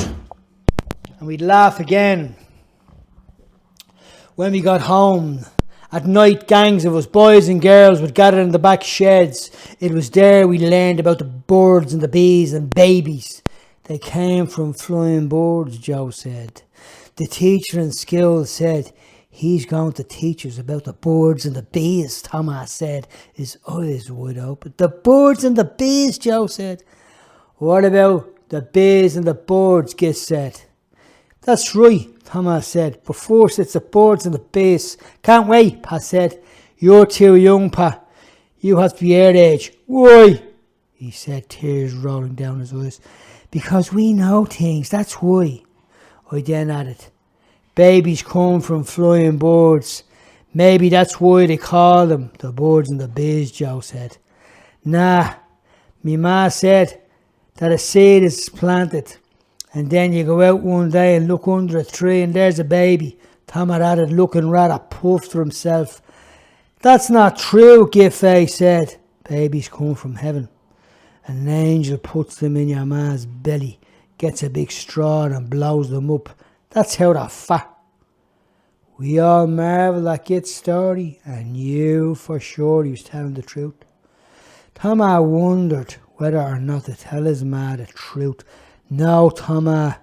and we'd laugh again. When we got home, at night, gangs of us, boys and girls, would gather in the back sheds. It was there we learned about the birds and the bees and babies. They came from flying birds, Joe said. The teacher in school said, "He's going to teach us about the birds and the bees," Thomas said, his eyes wide open. "The birds and the bees," Joe said. "What about the bees and the birds?" Gis said. "That's right," Thomas said, "but first it's the birds and the bees." "Can't wait," Pa said. "You're too young, Pa. You have to be our age." "Why?" he said, tears rolling down his eyes. "Because we know things, that's why." I then added, "Babies come from flying birds. Maybe that's why they call them the birds and the bees," Joe said. "Nah, me ma said that a seed is planted and then you go out one day and look under a tree and there's a baby," Tom had added, looking rather puffed for himself. "That's not true," Giffey said. "Babies come from heaven. An angel puts them in your ma's belly, gets a big straw and blows them up. That's how they're fat." We all marvelled at Git's story and knew for sure he was telling the truth. Thomas wondered whether or not to tell his ma the truth. "No, Thomas,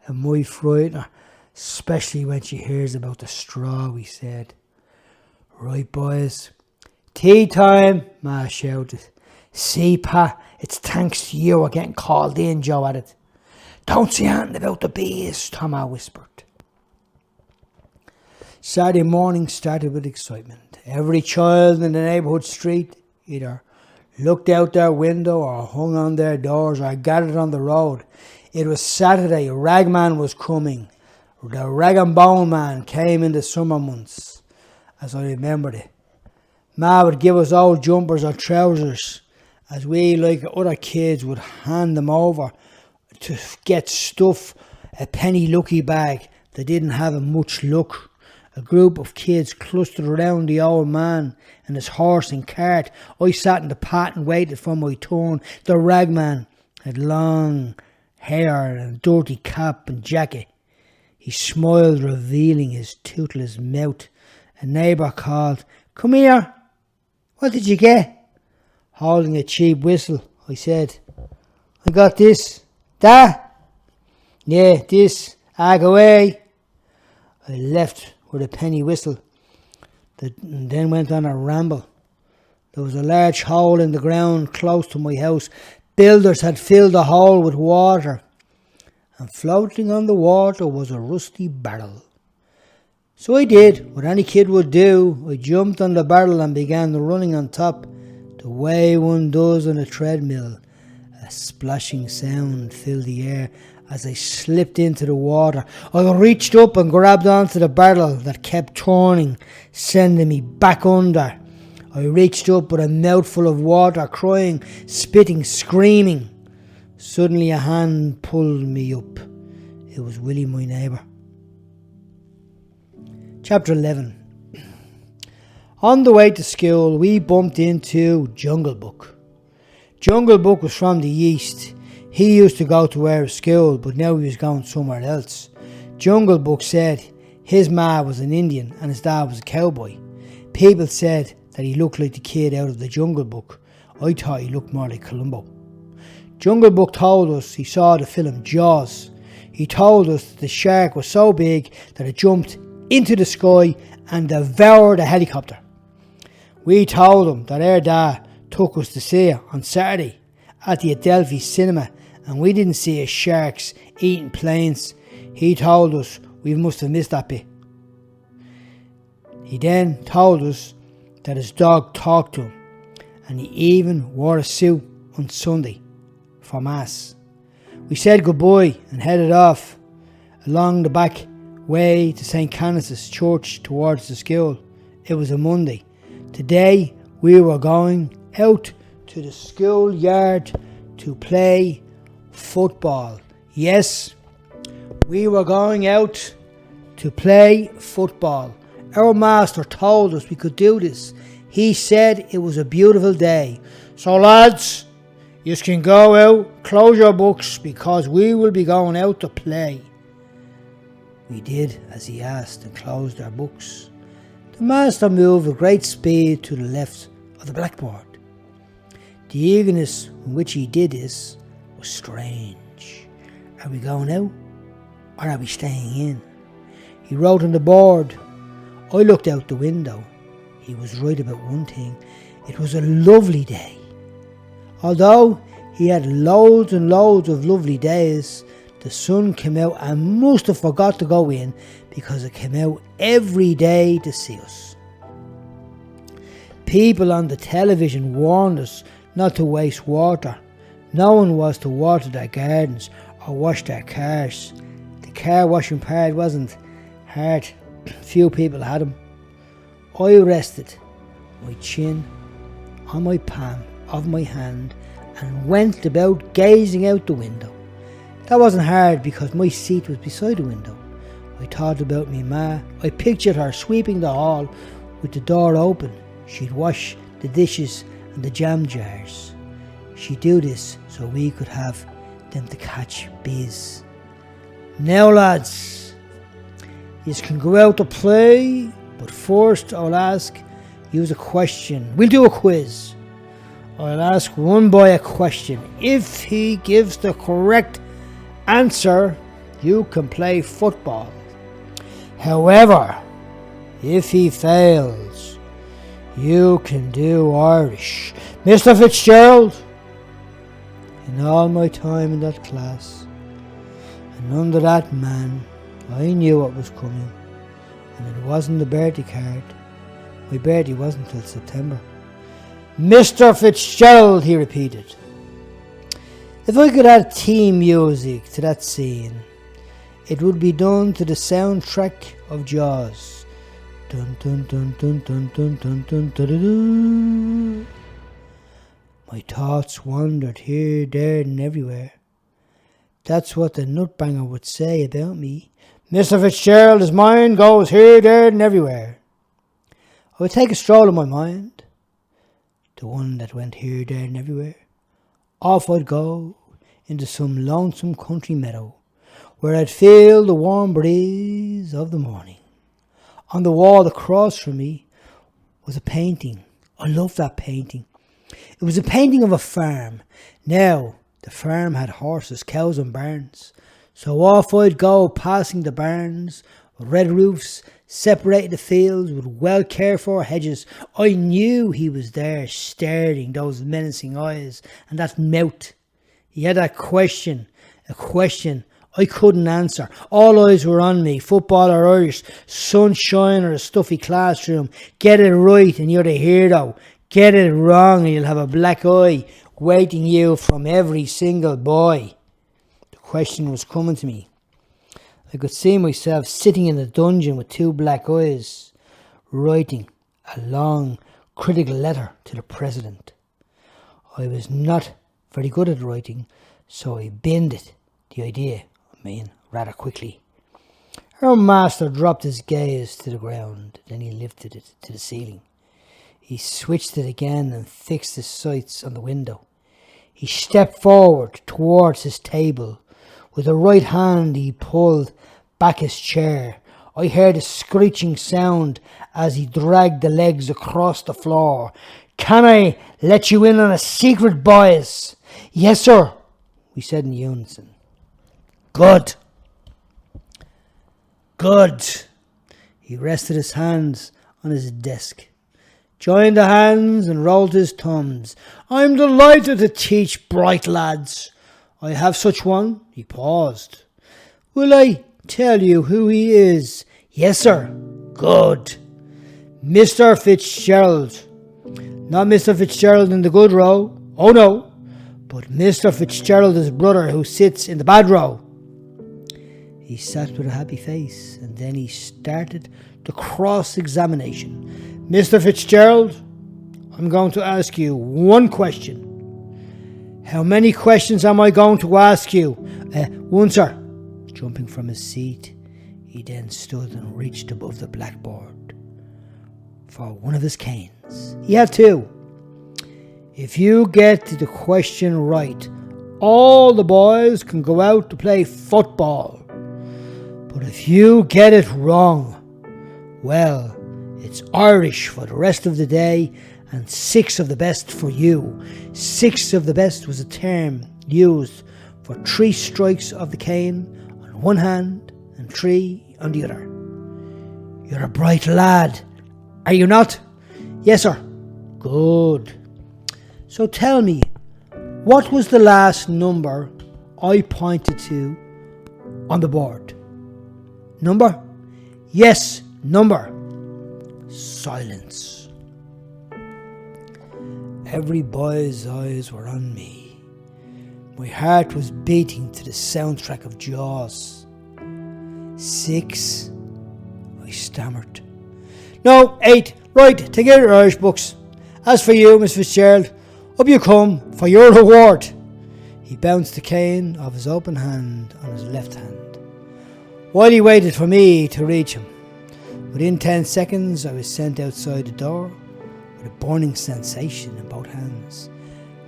it might frighten her, especially when she hears about the straw," he said. "Right, boys. Tea time," Ma shouted. "See, Pa, it's thanks to you we're getting called in," Joe added. "Don't say anything about the bees," Thomas whispered. Saturday morning started with excitement. Every child in the neighbourhood street either looked out their window or hung on their doors or gathered on the road. It was Saturday. Ragman was coming. The rag and bone man came in the summer months, as I remembered it. Ma would give us old jumpers or trousers, as we, like other kids, would hand them over to get stuff, a penny lucky bag that didn't have much luck. A group of kids clustered around the old man and his horse and cart. I sat in the pat and waited for my turn. The ragman had long hair and a dirty cap and jacket. He smiled, revealing his toothless mouth. A neighbour called, "Come here. What did you get?" Holding a cheap whistle, I said, "I got this." "That?" "Yeah, this. Go away." I left with a penny whistle and then went on a ramble. There was a large hole in the ground close to my house. Builders had filled the hole with water, and floating on the water was a rusty barrel. So I did what any kid would do. I jumped on the barrel and began running on top, the way one does on a treadmill. A splashing sound filled the air as I slipped into the water. I reached up and grabbed onto the barrel that kept turning, sending me back under. I reached up with a mouthful of water, crying, spitting, screaming. Suddenly a hand pulled me up. It was Willie, my neighbour. Chapter 11. On the way to school, we bumped into Jungle Book. Jungle Book was from the east. He used to go to our school, but now he was going somewhere else. Jungle Book said his ma was an Indian and his dad was a cowboy. People said that he looked like the kid out of the Jungle Book. I thought he looked more like Columbo. Jungle Book told us he saw the film Jaws. He told us that the shark was so big that it jumped into the sky and devoured a helicopter. We told him that our dad took us to see it on Saturday at the Adelphi Cinema, and we didn't see sharks eating planes. He told us we must have missed that bit. He then told us that his dog talked to him, and he even wore a suit on Sunday for Mass. We said goodbye and headed off along the back way to St. Canice's Church towards the school. It was a Monday. Today we were going out to the schoolyard to play football. Yes, we were going out to play football. Our master told us we could do this. He said it was a beautiful day. So lads, you can go out, close your books, because we will be going out to play. We did as he asked and closed our books. The master moved with great speed to the left of the blackboard. The eagerness in which he did this was strange. Are we going out or are we staying in? He wrote on the board. I looked out the window. He was right about one thing. It was a lovely day. Although he had loads and loads of lovely days, the sun came out and must have forgot to go in because it came out every day to see us. People on the television warned us not to waste water. No one was to water their gardens or wash their cars. The car washing part wasn't hard. Few people had them. I rested my chin on my palm of my hand and went about gazing out the window. That wasn't hard because my seat was beside the window. I thought about me ma. I pictured her sweeping the hall with the door open. She'd wash the dishes and the jam jars. She'd do this so we could have them to catch bees. Now lads, you can go out to play, but first I'll ask you a question. We'll do a quiz. I'll ask one boy a question. If he gives the correct answer, you can play football. However, if he fails, you can do Irish. Mr. Fitzgerald, in all my time in that class, and under that man, I knew what was coming, and it wasn't the birthday card. My birthday wasn't till September. Mr. Fitzgerald, he repeated. If I could add theme music to that scene, it would be done to the soundtrack of Jaws. Dun dun dun dun dun dun dun dun dun dun. My thoughts wandered here, there and everywhere. That's what the nutbanger would say about me. Mr. Fitzgerald, his mind goes here, there and everywhere. I would take a stroll in my mind, the one that went here, there and everywhere. Off I'd go into some lonesome country meadow where I'd feel the warm breeze of the morning. On the wall across from me was a painting. I loved that painting. It was a painting of a farm. Now, the farm had horses, cows and barns. So off I'd go, passing the barns, red roofs, separated the fields with well cared for hedges. I knew he was there, staring those menacing eyes and that mouth. He had that question, a question I couldn't answer. All eyes were on me, football or Irish, sunshine or a stuffy classroom. Get it right and you're the hero. Get it wrong and you'll have a black eye waiting you from every single boy. The question was coming to me. I could see myself sitting in a dungeon with two black eyes, writing a long, critical letter to the president. I was not very good at writing, so I binned it, the idea, rather quickly. Our master dropped his gaze to the ground, then he lifted it to the ceiling. He switched it again and fixed his sights on the window. He stepped forward towards his table. With the right hand he pulled back his chair. I heard a screeching sound as he dragged the legs across the floor. "Can I let you in on a secret, boys?" "Yes, sir," we said in unison. Good. He rested his hands on his desk, joined the hands and rolled his thumbs. "I'm delighted to teach bright lads. I have such one." He paused. "Will I tell you who he is?" "Yes, sir." "Good. Mr. Fitzgerald. Not Mr. Fitzgerald in the good row. Oh no. But Mr. Fitzgerald, his brother, who sits in the bad row." He sat with a happy face, and then he started the cross-examination. "Mr. Fitzgerald, I'm going to ask you one question." "How many questions am I going to ask you?" One, sir." Jumping from his seat, he then stood and reached above the blackboard for one of his canes. He had two. "If you get the question right, all the boys can go out to play football. But if you get it wrong, well, it's Irish for the rest of the day and 6 of the best for you." 6 of the best was a term used for 3 strikes of the cane on one hand and 3 on the other. "You're a bright lad, are you not?" "Yes, sir." "Good. So tell me, what was the last number I pointed to on the board?" "Number?" "Yes, number." Silence. Every boy's eyes were on me. My heart was beating to the soundtrack of Jaws. 6, I stammered. "No, 8. Right, take out your Irish books. As for you, Miss Fitzgerald, up you come for your reward." He bounced the cane off his open hand on his left hand, while he waited for me to reach him. Within 10 seconds, I was sent outside the door with a burning sensation in both hands.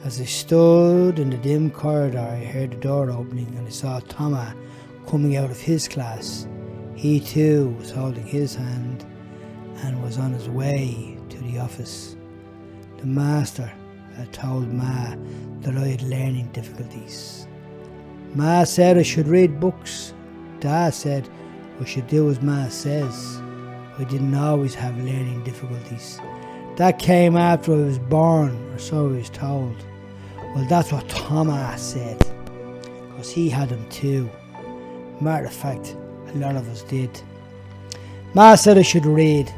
As I stood in the dim corridor, I heard the door opening and I saw Thomas coming out of his class. He too was holding his hand and was on his way to the office. The master had told Ma that I had learning difficulties. Ma said I should read books. Dad said I should do as Ma says. I didn't always have learning difficulties. That came after I was born, or so I was told. Well, that's what Thomas said, because he had them too. Matter of fact, a lot of us did. Ma said I should read,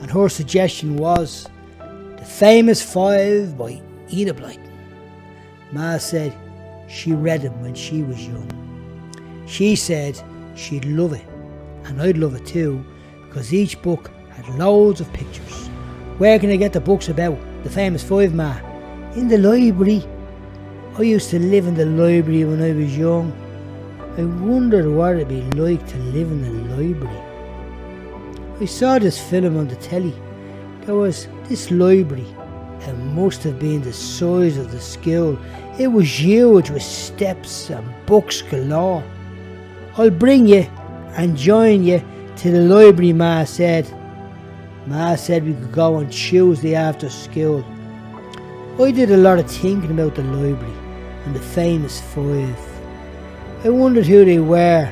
and her suggestion was The Famous Five by Enid Blyton. Ma said she read them when she was young. She said she'd love it, and I'd love it too, because each book had loads of pictures. Where can I get the books about The Famous Five, Ma? In the library. I used to live in the library when I was young. I wondered what it'd be like to live in the library. I saw this film on the telly. There was this library. It must have been the size of the school. It was huge with steps and books galore. I'll bring you and join you to the library, Ma said. Ma said we could go on Tuesday after school. I did a lot of thinking about the library and the famous five. I wondered who they were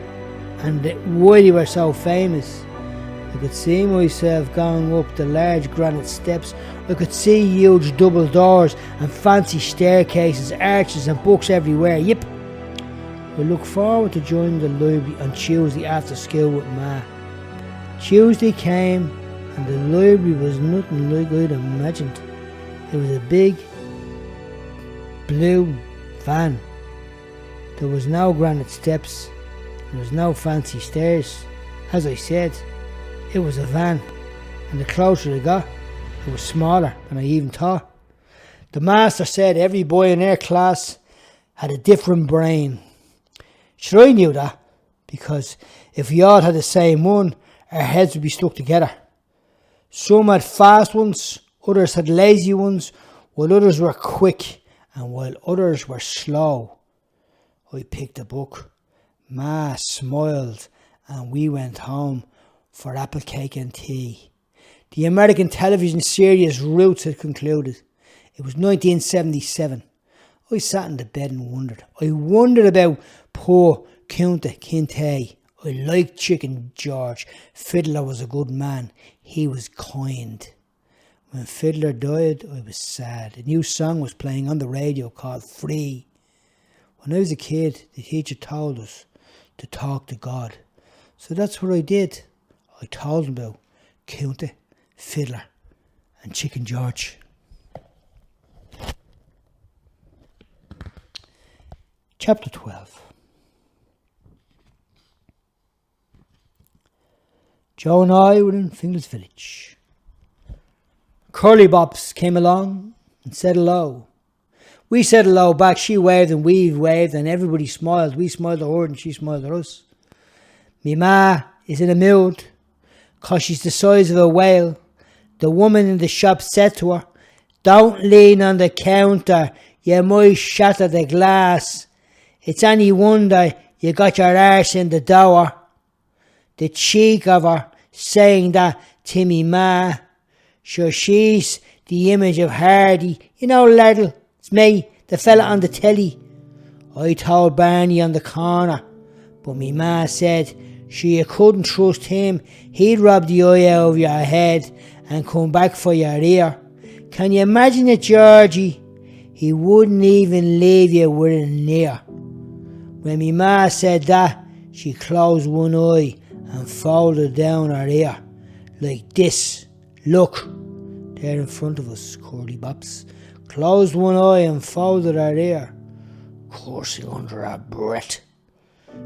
and why they were so famous. I could see myself going up the large granite steps. I could see huge double doors and fancy staircases, arches and books everywhere. Yep. I look forward to joining the library on Tuesday after school with Ma. Tuesday came and the library was nothing like I'd imagined. It was a big blue van. There was no granite steps. There was no fancy stairs. As I said, it was a van, and the closer I got, it was smaller than I even thought. The master said every boy in our class had a different brain. Sure, I knew that, because if we all had the same one, our heads would be stuck together. Some had fast ones, others had lazy ones, while others were quick and while others were slow. I picked a book. Ma smiled and we went home for apple cake and tea. The American television series Roots had concluded. It was 1977. I sat in the bed and wondered. I wondered about poor Kunta Kinte. I liked Chicken George. Fiddler was a good man. He was kind. When Fiddler died, I was sad. A new song was playing on the radio called Free. When I was a kid, the teacher told us to talk to God. So that's what I did. I told him about Kunta, Fiddler and Chicken George. Chapter 12. Joe and I were in Finglas village. Curly Bops came along and said hello. We said hello back, she waved and we waved and everybody smiled. We smiled at her and she smiled at us. Me ma is in a mood 'cause she's the size of a whale. The woman in the shop said to her, "Don't lean on the counter, you might shatter the glass. It's any wonder you got your arse in the door." The cheek of her saying that to me ma. Sure, she's the image of Hardy. You know, Laddle, it's me, the fella on the telly. I told Barney on the corner, but me ma said you couldn't trust him. He'd rob the eye out of your head and come back for your ear. Can you imagine it, Georgie? He wouldn't even leave you with a near. When me ma said that, she closed one eye and folded down her ear. Like this. Look, there in front of us, Curly Bops. Closed one eye and folded her ear, cursing under her breath.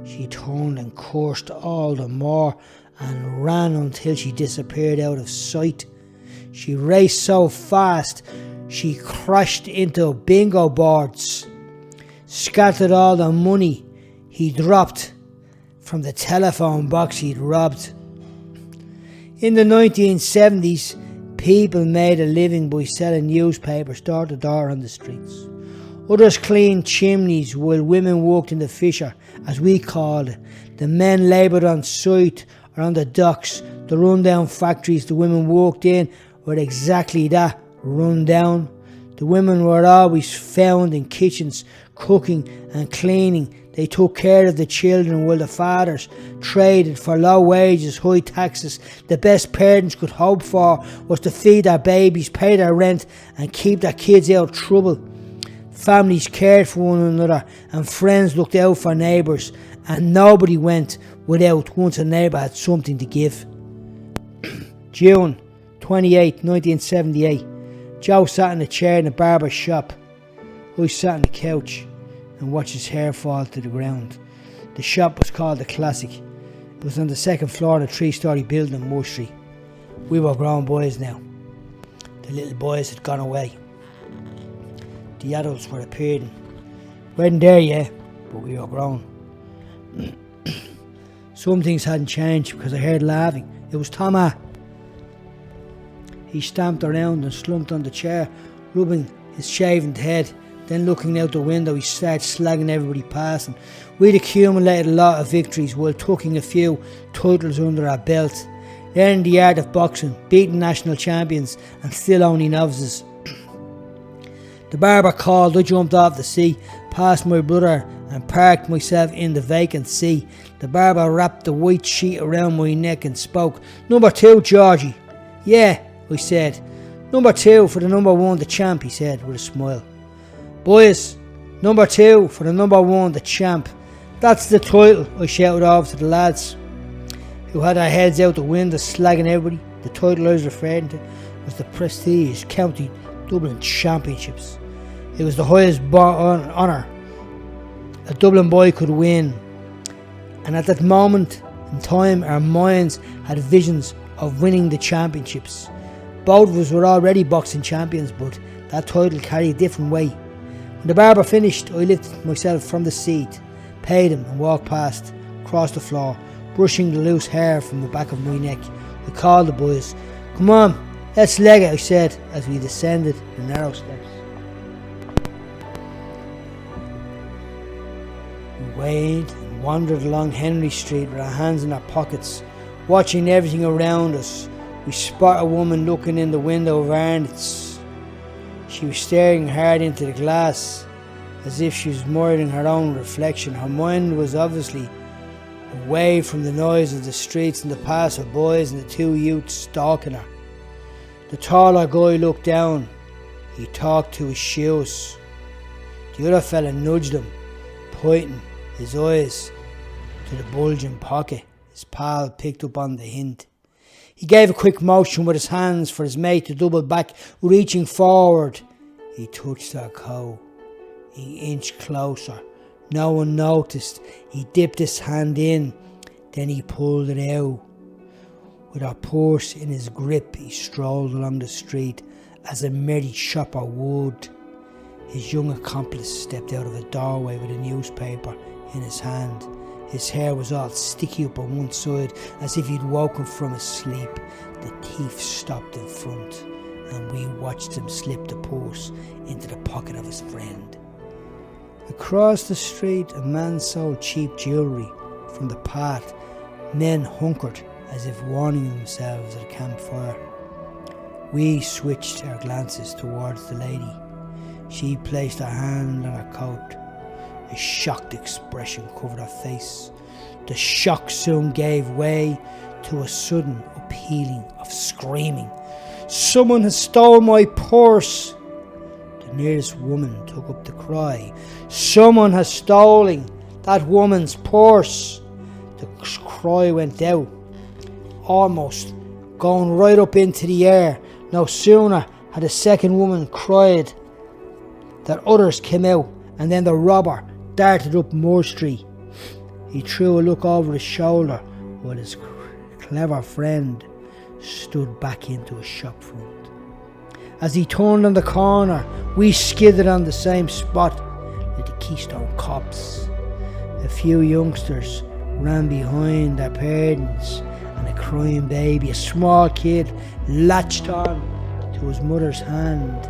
She turned and cursed all the more and ran until she disappeared out of sight. She raced so fast, she crashed into bingo boards, scattered all the money he dropped from the telephone box he'd robbed. In the 1970s, people made a living by selling newspapers door to door on the streets. Others cleaned chimneys while women worked in the fisher, as we called it. The men laboured on site or on the docks. The rundown factories the women worked in were exactly that, run down. The women were always found in kitchens, cooking and cleaning. They took care of the children while the fathers traded for low wages, high taxes. The best parents could hope for was to feed their babies, pay their rent and keep their kids out of trouble. Families cared for one another and friends looked out for neighbours, and nobody went without once a neighbour had something to give. June 28, 1978. Joe sat in a chair in a barber's shop. I sat on the couch and watched his hair fall to the ground. The shop was called The Classic. It was on the second floor of a 3-storey building in Moore Street. We were grown boys now. The little boys had gone away. The adults were appearing. We weren't there yet, but we were grown. Some things hadn't changed because I heard laughing. It was Thomas. He stamped around and slumped on the chair, rubbing his shaven head. Then looking out the window, he started slagging everybody passing. We'd accumulated a lot of victories while tucking a few titles under our belt. Learning the art of boxing, beating national champions and still only novices. The barber called, I jumped off the seat, past my brother and parked myself in the vacant seat. The barber wrapped the white sheet around my neck and spoke. "Number 2, Georgie." "Yeah," I said. "Number 2 for the number 1, the champ," he said with a smile. "Boys, number 2 for the number 1, the champ. That's the title," I shouted over to the lads, who had their heads out the window slagging everybody. The title I was referring to was the Prestige County Dublin Championships. It was the highest honour a Dublin boy could win. And at that moment in time, our minds had visions of winning the championships. Both of us were already boxing champions, but that title carried a different weight. When the barber finished, I lifted myself from the seat, paid him and walked past, across the floor, brushing the loose hair from the back of my neck. I called the boys. Come on, let's leg it, I said, as we descended the narrow steps. We waved and wandered along Henry Street with our hands in our pockets, watching everything around us. We spot a woman looking in the window of Arnott's. She was staring hard into the glass, as if she was admiring her own reflection. Her mind was obviously away from the noise of the streets and the pass of boys and the two youths stalking her. The taller guy looked down. He talked to his shoes. The other fella nudged him, pointing his eyes to the bulging pocket. His pal picked up on the hint. He gave a quick motion with his hands for his mate to double back. Reaching forward, he touched her coat. He inched closer. No one noticed. He dipped his hand in, then he pulled it out. With her purse in his grip, he strolled along the street as a merry shopper would. His young accomplice stepped out of a doorway with a newspaper in his hand. His hair was all sticky up on one side, as if he'd woken from his sleep. The thief stopped in front, and we watched him slip the purse into the pocket of his friend. Across the street, a man sold cheap jewellery. From the path, men hunkered as if warning themselves at a campfire. We switched our glances towards the lady. She placed her hand on her coat. A shocked expression covered her face. The shock soon gave way to a sudden upheaving of screaming. "Someone has stolen my purse!" The nearest woman took up the cry. "Someone has stolen that woman's purse!" The cry went out, almost going right up into the air. No sooner had the second woman cried that others came out, and then the robber darted up Moore Street. He threw a look over his shoulder while his clever friend stood back into a shop front. As he turned on the corner, we skidded on the same spot like the Keystone Cops. A few youngsters ran behind their parents and a crying baby. A small kid latched on to his mother's hand.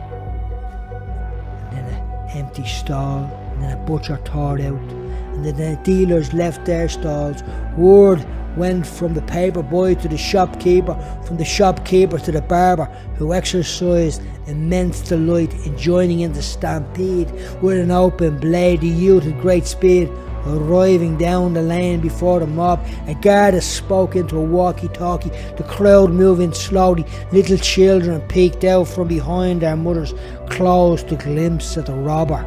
And then an empty stall, and then a butcher tore out, and then the dealers left their stalls. Word went from the paper boy to the shopkeeper, from the shopkeeper to the barber, who exercised immense delight in joining in the stampede with an open blade. The youth at great speed arriving down the lane before the mob. A guard spoke into a walkie-talkie, the crowd moving slowly. Little children peeked out from behind their mothers' clothes to glimpse at the robber.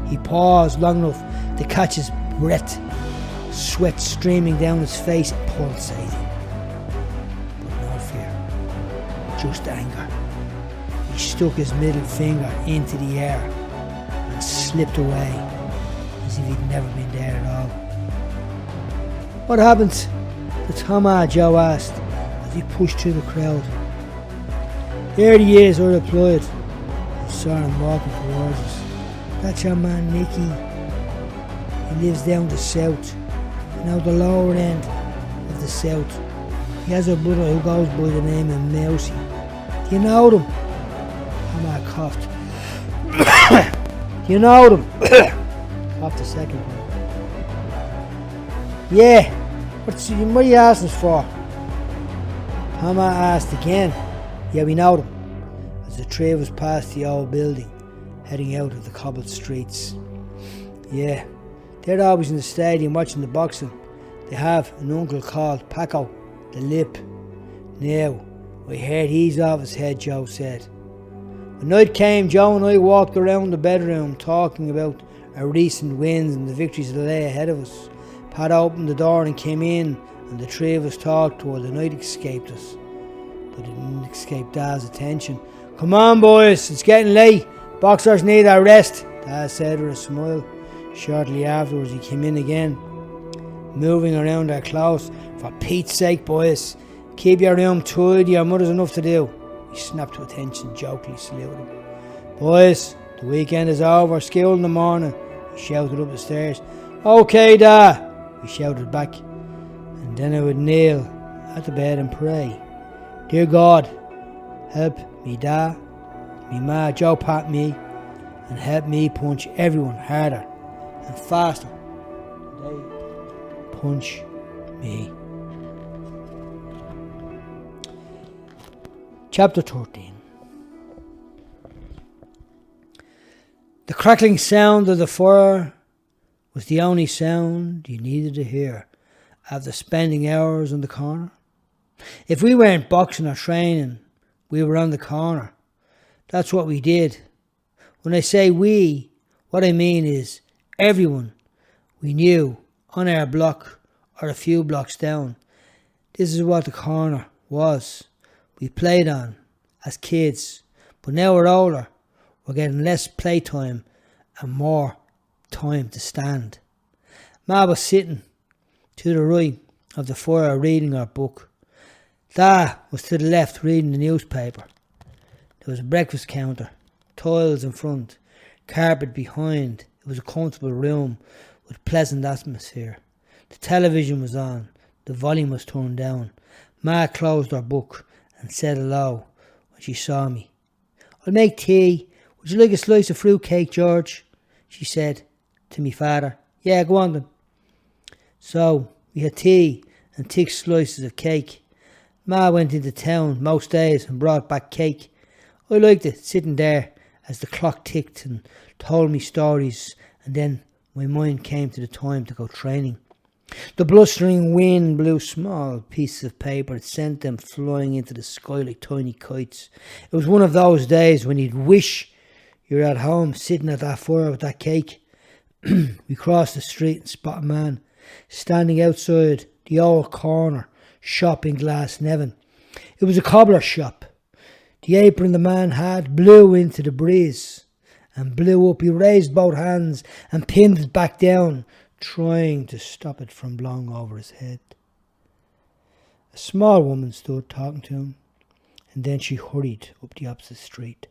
He paused long enough to catch his breath, sweat streaming down his face, pulsating. But no fear, just anger. He stuck his middle finger into the air and slipped away as if he'd never been there at all. "What happened to Thomas?" Joe asked as he pushed through the crowd. "There he is," I replied. I saw him walking towards us. "That's your man Nicky. He lives down the south, the lower end of the south. He has a brother who goes by the name of Mousy. Do you know them?" I coughed. "Do you know them?" Coughed a second time. "Yeah. What are you asking us for?" Thomas asked again. "Yeah, we know them." As the three of us passed the old building, heading out of the cobbled streets. "Yeah, they're always in the stadium watching the boxing. They have an uncle called Paco, the Lip. Now, I heard he's off his head," Joe said. When night came, Joe and I walked around the bedroom talking about our recent wins and the victories that lay ahead of us. Pat opened the door and came in, and the three of us talked while the night escaped us. But it didn't escape Dad's attention. "Come on, boys, it's getting late. Boxers need a rest," Dad said with a smile. Shortly afterwards, he came in again, moving around our clothes. "For Pete's sake, boys, keep your room tidy. Your mother's enough to do." He snapped to attention, jokingly saluted him. "Boys, the weekend is over. School in the morning," he shouted up the stairs. "Okay, Dad," we shouted back. And then I would kneel at the bed and pray. Dear God, help me da, me ma Joe pat me, and help me punch everyone harder and faster. They punch me. Chapter 13. The crackling sound of the fire was the only sound you needed to hear after spending hours on the corner. If we weren't boxing or training, we were on the corner. That's what we did. When I say we, what I mean is everyone we knew on our block or a few blocks down. This is what the corner was. We played on as kids, but now we're older. We're getting less playtime and more time to stand. Ma was sitting to the right of the fire reading her book. Dad was to the left reading the newspaper. There was a breakfast counter, tiles in front, carpet behind. It was a comfortable room with pleasant atmosphere. The television was on. The volume was turned down. Ma closed her book and said hello when she saw me. I'll make tea. Would you like a slice of fruit cake, George? She said to me father. Yeah, go on then. So we had tea and thick slices of cake. Ma went into town most days and brought back cake. I liked it, sitting there as the clock ticked and told me stories, and then my mind came to the time to go training. The blustering wind blew small pieces of paper and sent them flying into the sky like tiny kites. It was one of those days when you'd wish you were at home sitting at that fire with that cake. We crossed the street and spotted a man standing outside the old corner shop in Glasnevin. It was a cobbler's shop. The apron the man had blew into the breeze and blew up. He raised both hands and pinned it back down, trying to stop it from blowing over his head. A small woman stood talking to him, and then she hurried up the opposite street.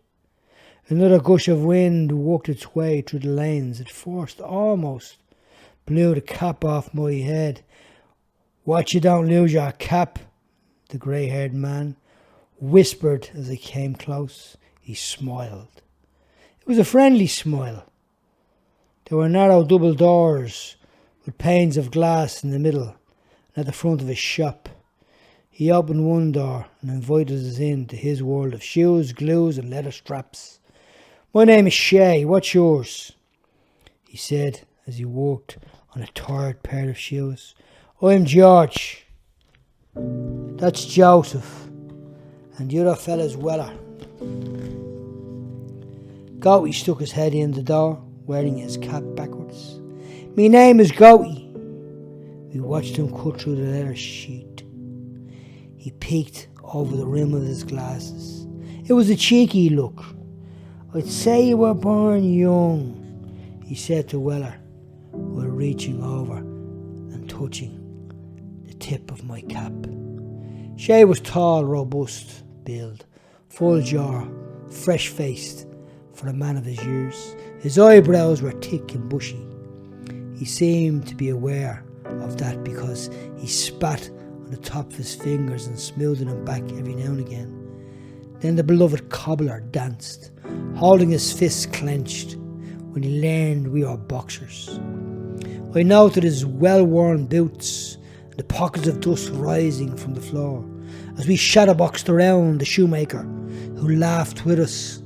Another gush of wind worked its way through the lanes. At first, almost blew the cap off my head. Watch you don't lose your cap, the grey-haired man whispered as I came close. He smiled. It was a friendly smile. There were narrow double doors with panes of glass in the middle and at the front of his shop. He opened one door and invited us into his world of shoes, glues and leather straps. My name is Shay. What's yours? He said as he walked on a third pair of shoes. I'm George. That's Joseph. And the other fella's Weller. Goaty stuck his head in the door, wearing his cap backwards. Me name is Goaty. We watched him cut through the leather sheet. He peeked over the rim of his glasses. It was a cheeky look. I'd say you were born young, he said to Weller, while reaching over and touching the tip of my cap. Shay was tall, robust build, full jaw, fresh-faced for a man of his years. His eyebrows were thick and bushy. He seemed to be aware of that because he spat on the top of his fingers and smoothed them back every now and again. Then the beloved cobbler danced, holding his fists clenched when he learned we were boxers. I noted his well-worn boots and the pockets of dust rising from the floor as we shadowboxed around the shoemaker, who laughed with us.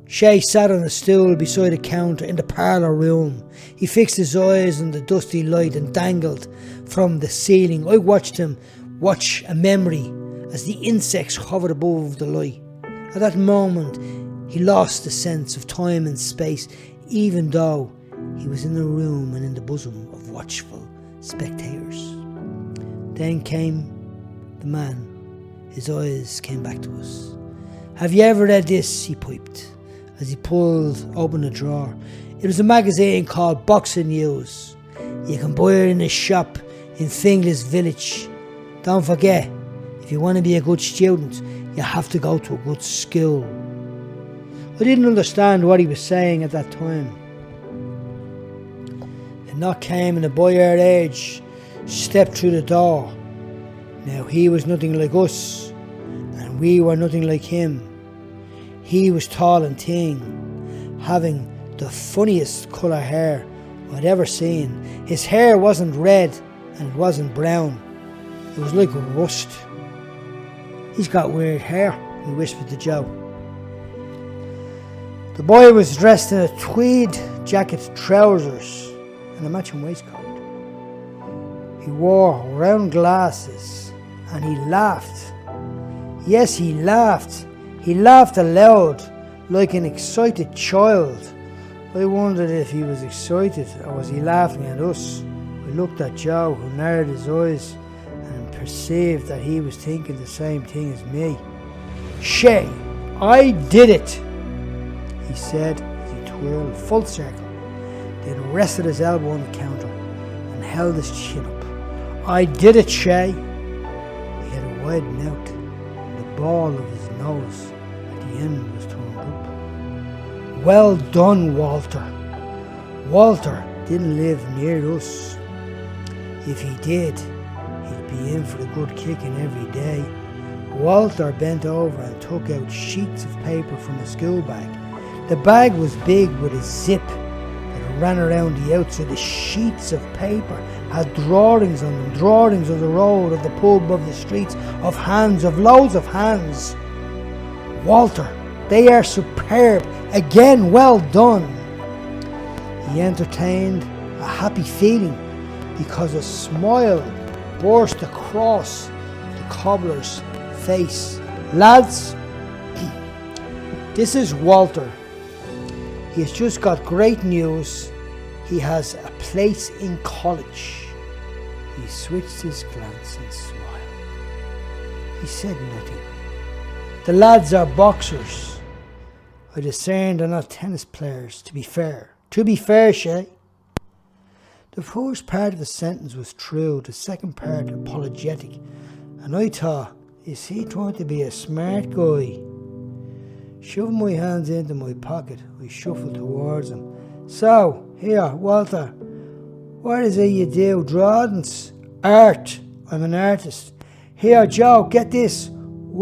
Shay sat on a stool beside a counter in the parlour room. He fixed his eyes on the dusty light and dangled from the ceiling. I watched him watch a memory as the insects hovered above the light. At that moment, he lost the sense of time and space, even though he was in the room and in the bosom of watchful spectators. Then came the man. His eyes came back to us. Have you ever read this? He piped as he pulled open a drawer. It was a magazine called Boxing News. You can buy it in a shop in Finglas village. Don't forget, if you want to be a good student, you have to go to a good school. I didn't understand what he was saying at that time. A knock came and a boy our age stepped through the door. Now he was nothing like us. we were nothing like him. He was tall and thin, having the funniest colour hair I'd ever seen. His hair wasn't red and it wasn't brown. It was like rust. He's got weird hair, he whispered to Joe. The boy was dressed in a tweed jacket, trousers and a matching waistcoat. He wore round glasses and he laughed. Yes, he laughed. He laughed aloud like an excited child. I wondered if he was excited or was he laughing at us. I looked at Joe, who narrowed his eyes and perceived that he was thinking the same thing as me. "Shay, I did it," he said as he twirled full circle, then rested his elbow on the counter and held his chin up. "I did it, Shay." He had a wide mouth and the ball of his nose at the end was turned up. "Well done, Walter." Walter didn't live near us. If he did, he'd be in for a good kicking every day. Walter bent over and took out sheets of paper from a school bag. The bag was big with a zip that ran around the outside. The sheets of paper had drawings on them, drawings of the road, of the pub, of the streets, of hands, of loads of hands. "Walter, they are superb. Again, well done." He entertained a happy feeling because a smile burst across the cobbler's face. "Lads, this is Walter. He has just got great news. He has a place in college." He switched his glance and smiled. He said nothing. "The lads are boxers. I discern they're not tennis players, to be fair. To be fair, Shay." The first part of the sentence was true, the second part apologetic, and I thought, is he trying to be a smart guy? Shoving my hands into my pocket, I shuffled towards him. "So, here, Walter, what is it you do? Drawings? Art. I'm an artist." "Here, Joe, get this.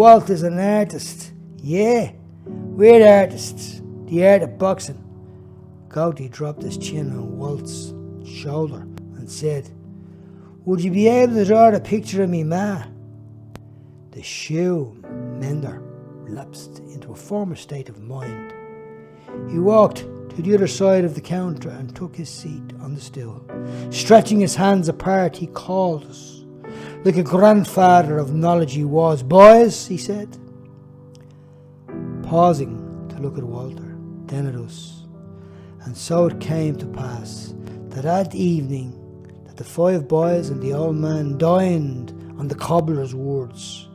Walter's an artist." "Yeah, we're artists. The art of boxing." Goaty dropped his chin on Walt's shoulder and said, "Would you be able to draw a picture of me ma?" The shoe mender lapsed into a former state of mind. He walked to the other side of the counter and took his seat on the stool. Stretching his hands apart, he called us. Like a grandfather of knowledge he was. "Boys," he said, pausing to look at Walter, then at us. And so it came to pass that evening that the 5 boys and the old man dined on the cobbler's words.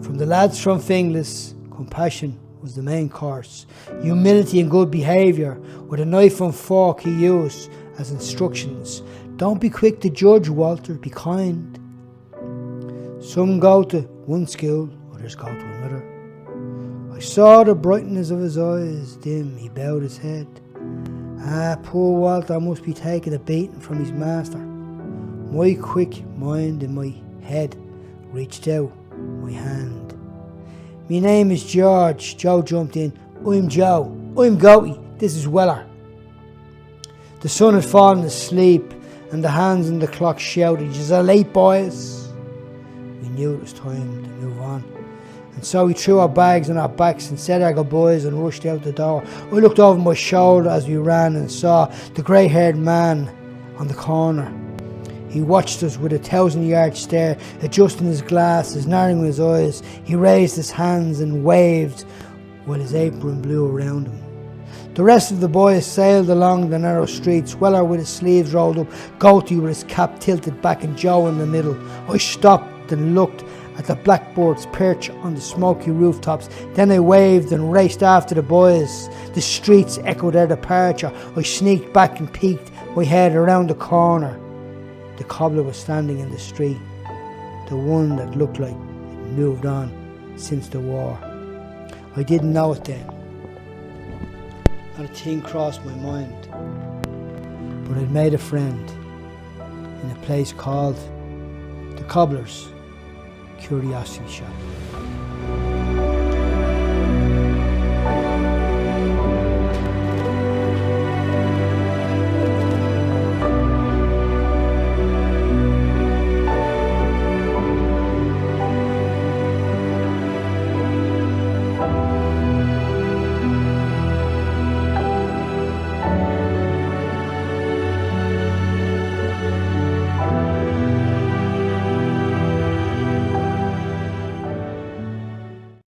From the lads from Finglas, compassion was the main course. Humility and good behaviour with a knife and fork he used as instructions. "Don't be quick to judge, Walter, be kind. Some go to one school, others go to another." I saw the brightness of his eyes dim. He bowed his head. "Ah, poor Walter must be taking a beating from his master." My quick mind in my head reached out my hand. "Me name is George." Joe jumped in. "I'm Joe. I'm Goaty. This is Weller." The sun had fallen asleep and the hands on the clock shouted, "You're late, boys." We knew it was time to move on. And so we threw our bags on our backs and said our goodbyes and rushed out the door. I looked over my shoulder as we ran and saw the grey-haired man on the corner. He watched us with a 1,000-yard stare, adjusting his glasses, narrowing his eyes. He raised his hands and waved while his apron blew around him. The rest of the boys sailed along the narrow streets, Weller with his sleeves rolled up, Goaty with his cap tilted back and Joe in the middle. I stopped and looked at the blackbirds perch on the smoky rooftops. Then I waved and raced after the boys. The streets echoed their departure. I sneaked back and peeked my head around the corner. The cobbler was standing in the street, the one that looked like it moved on since the war. I didn't know it then. Not a thing crossed my mind. But I'd made a friend in a place called the Cobbler's Curiosity Shop.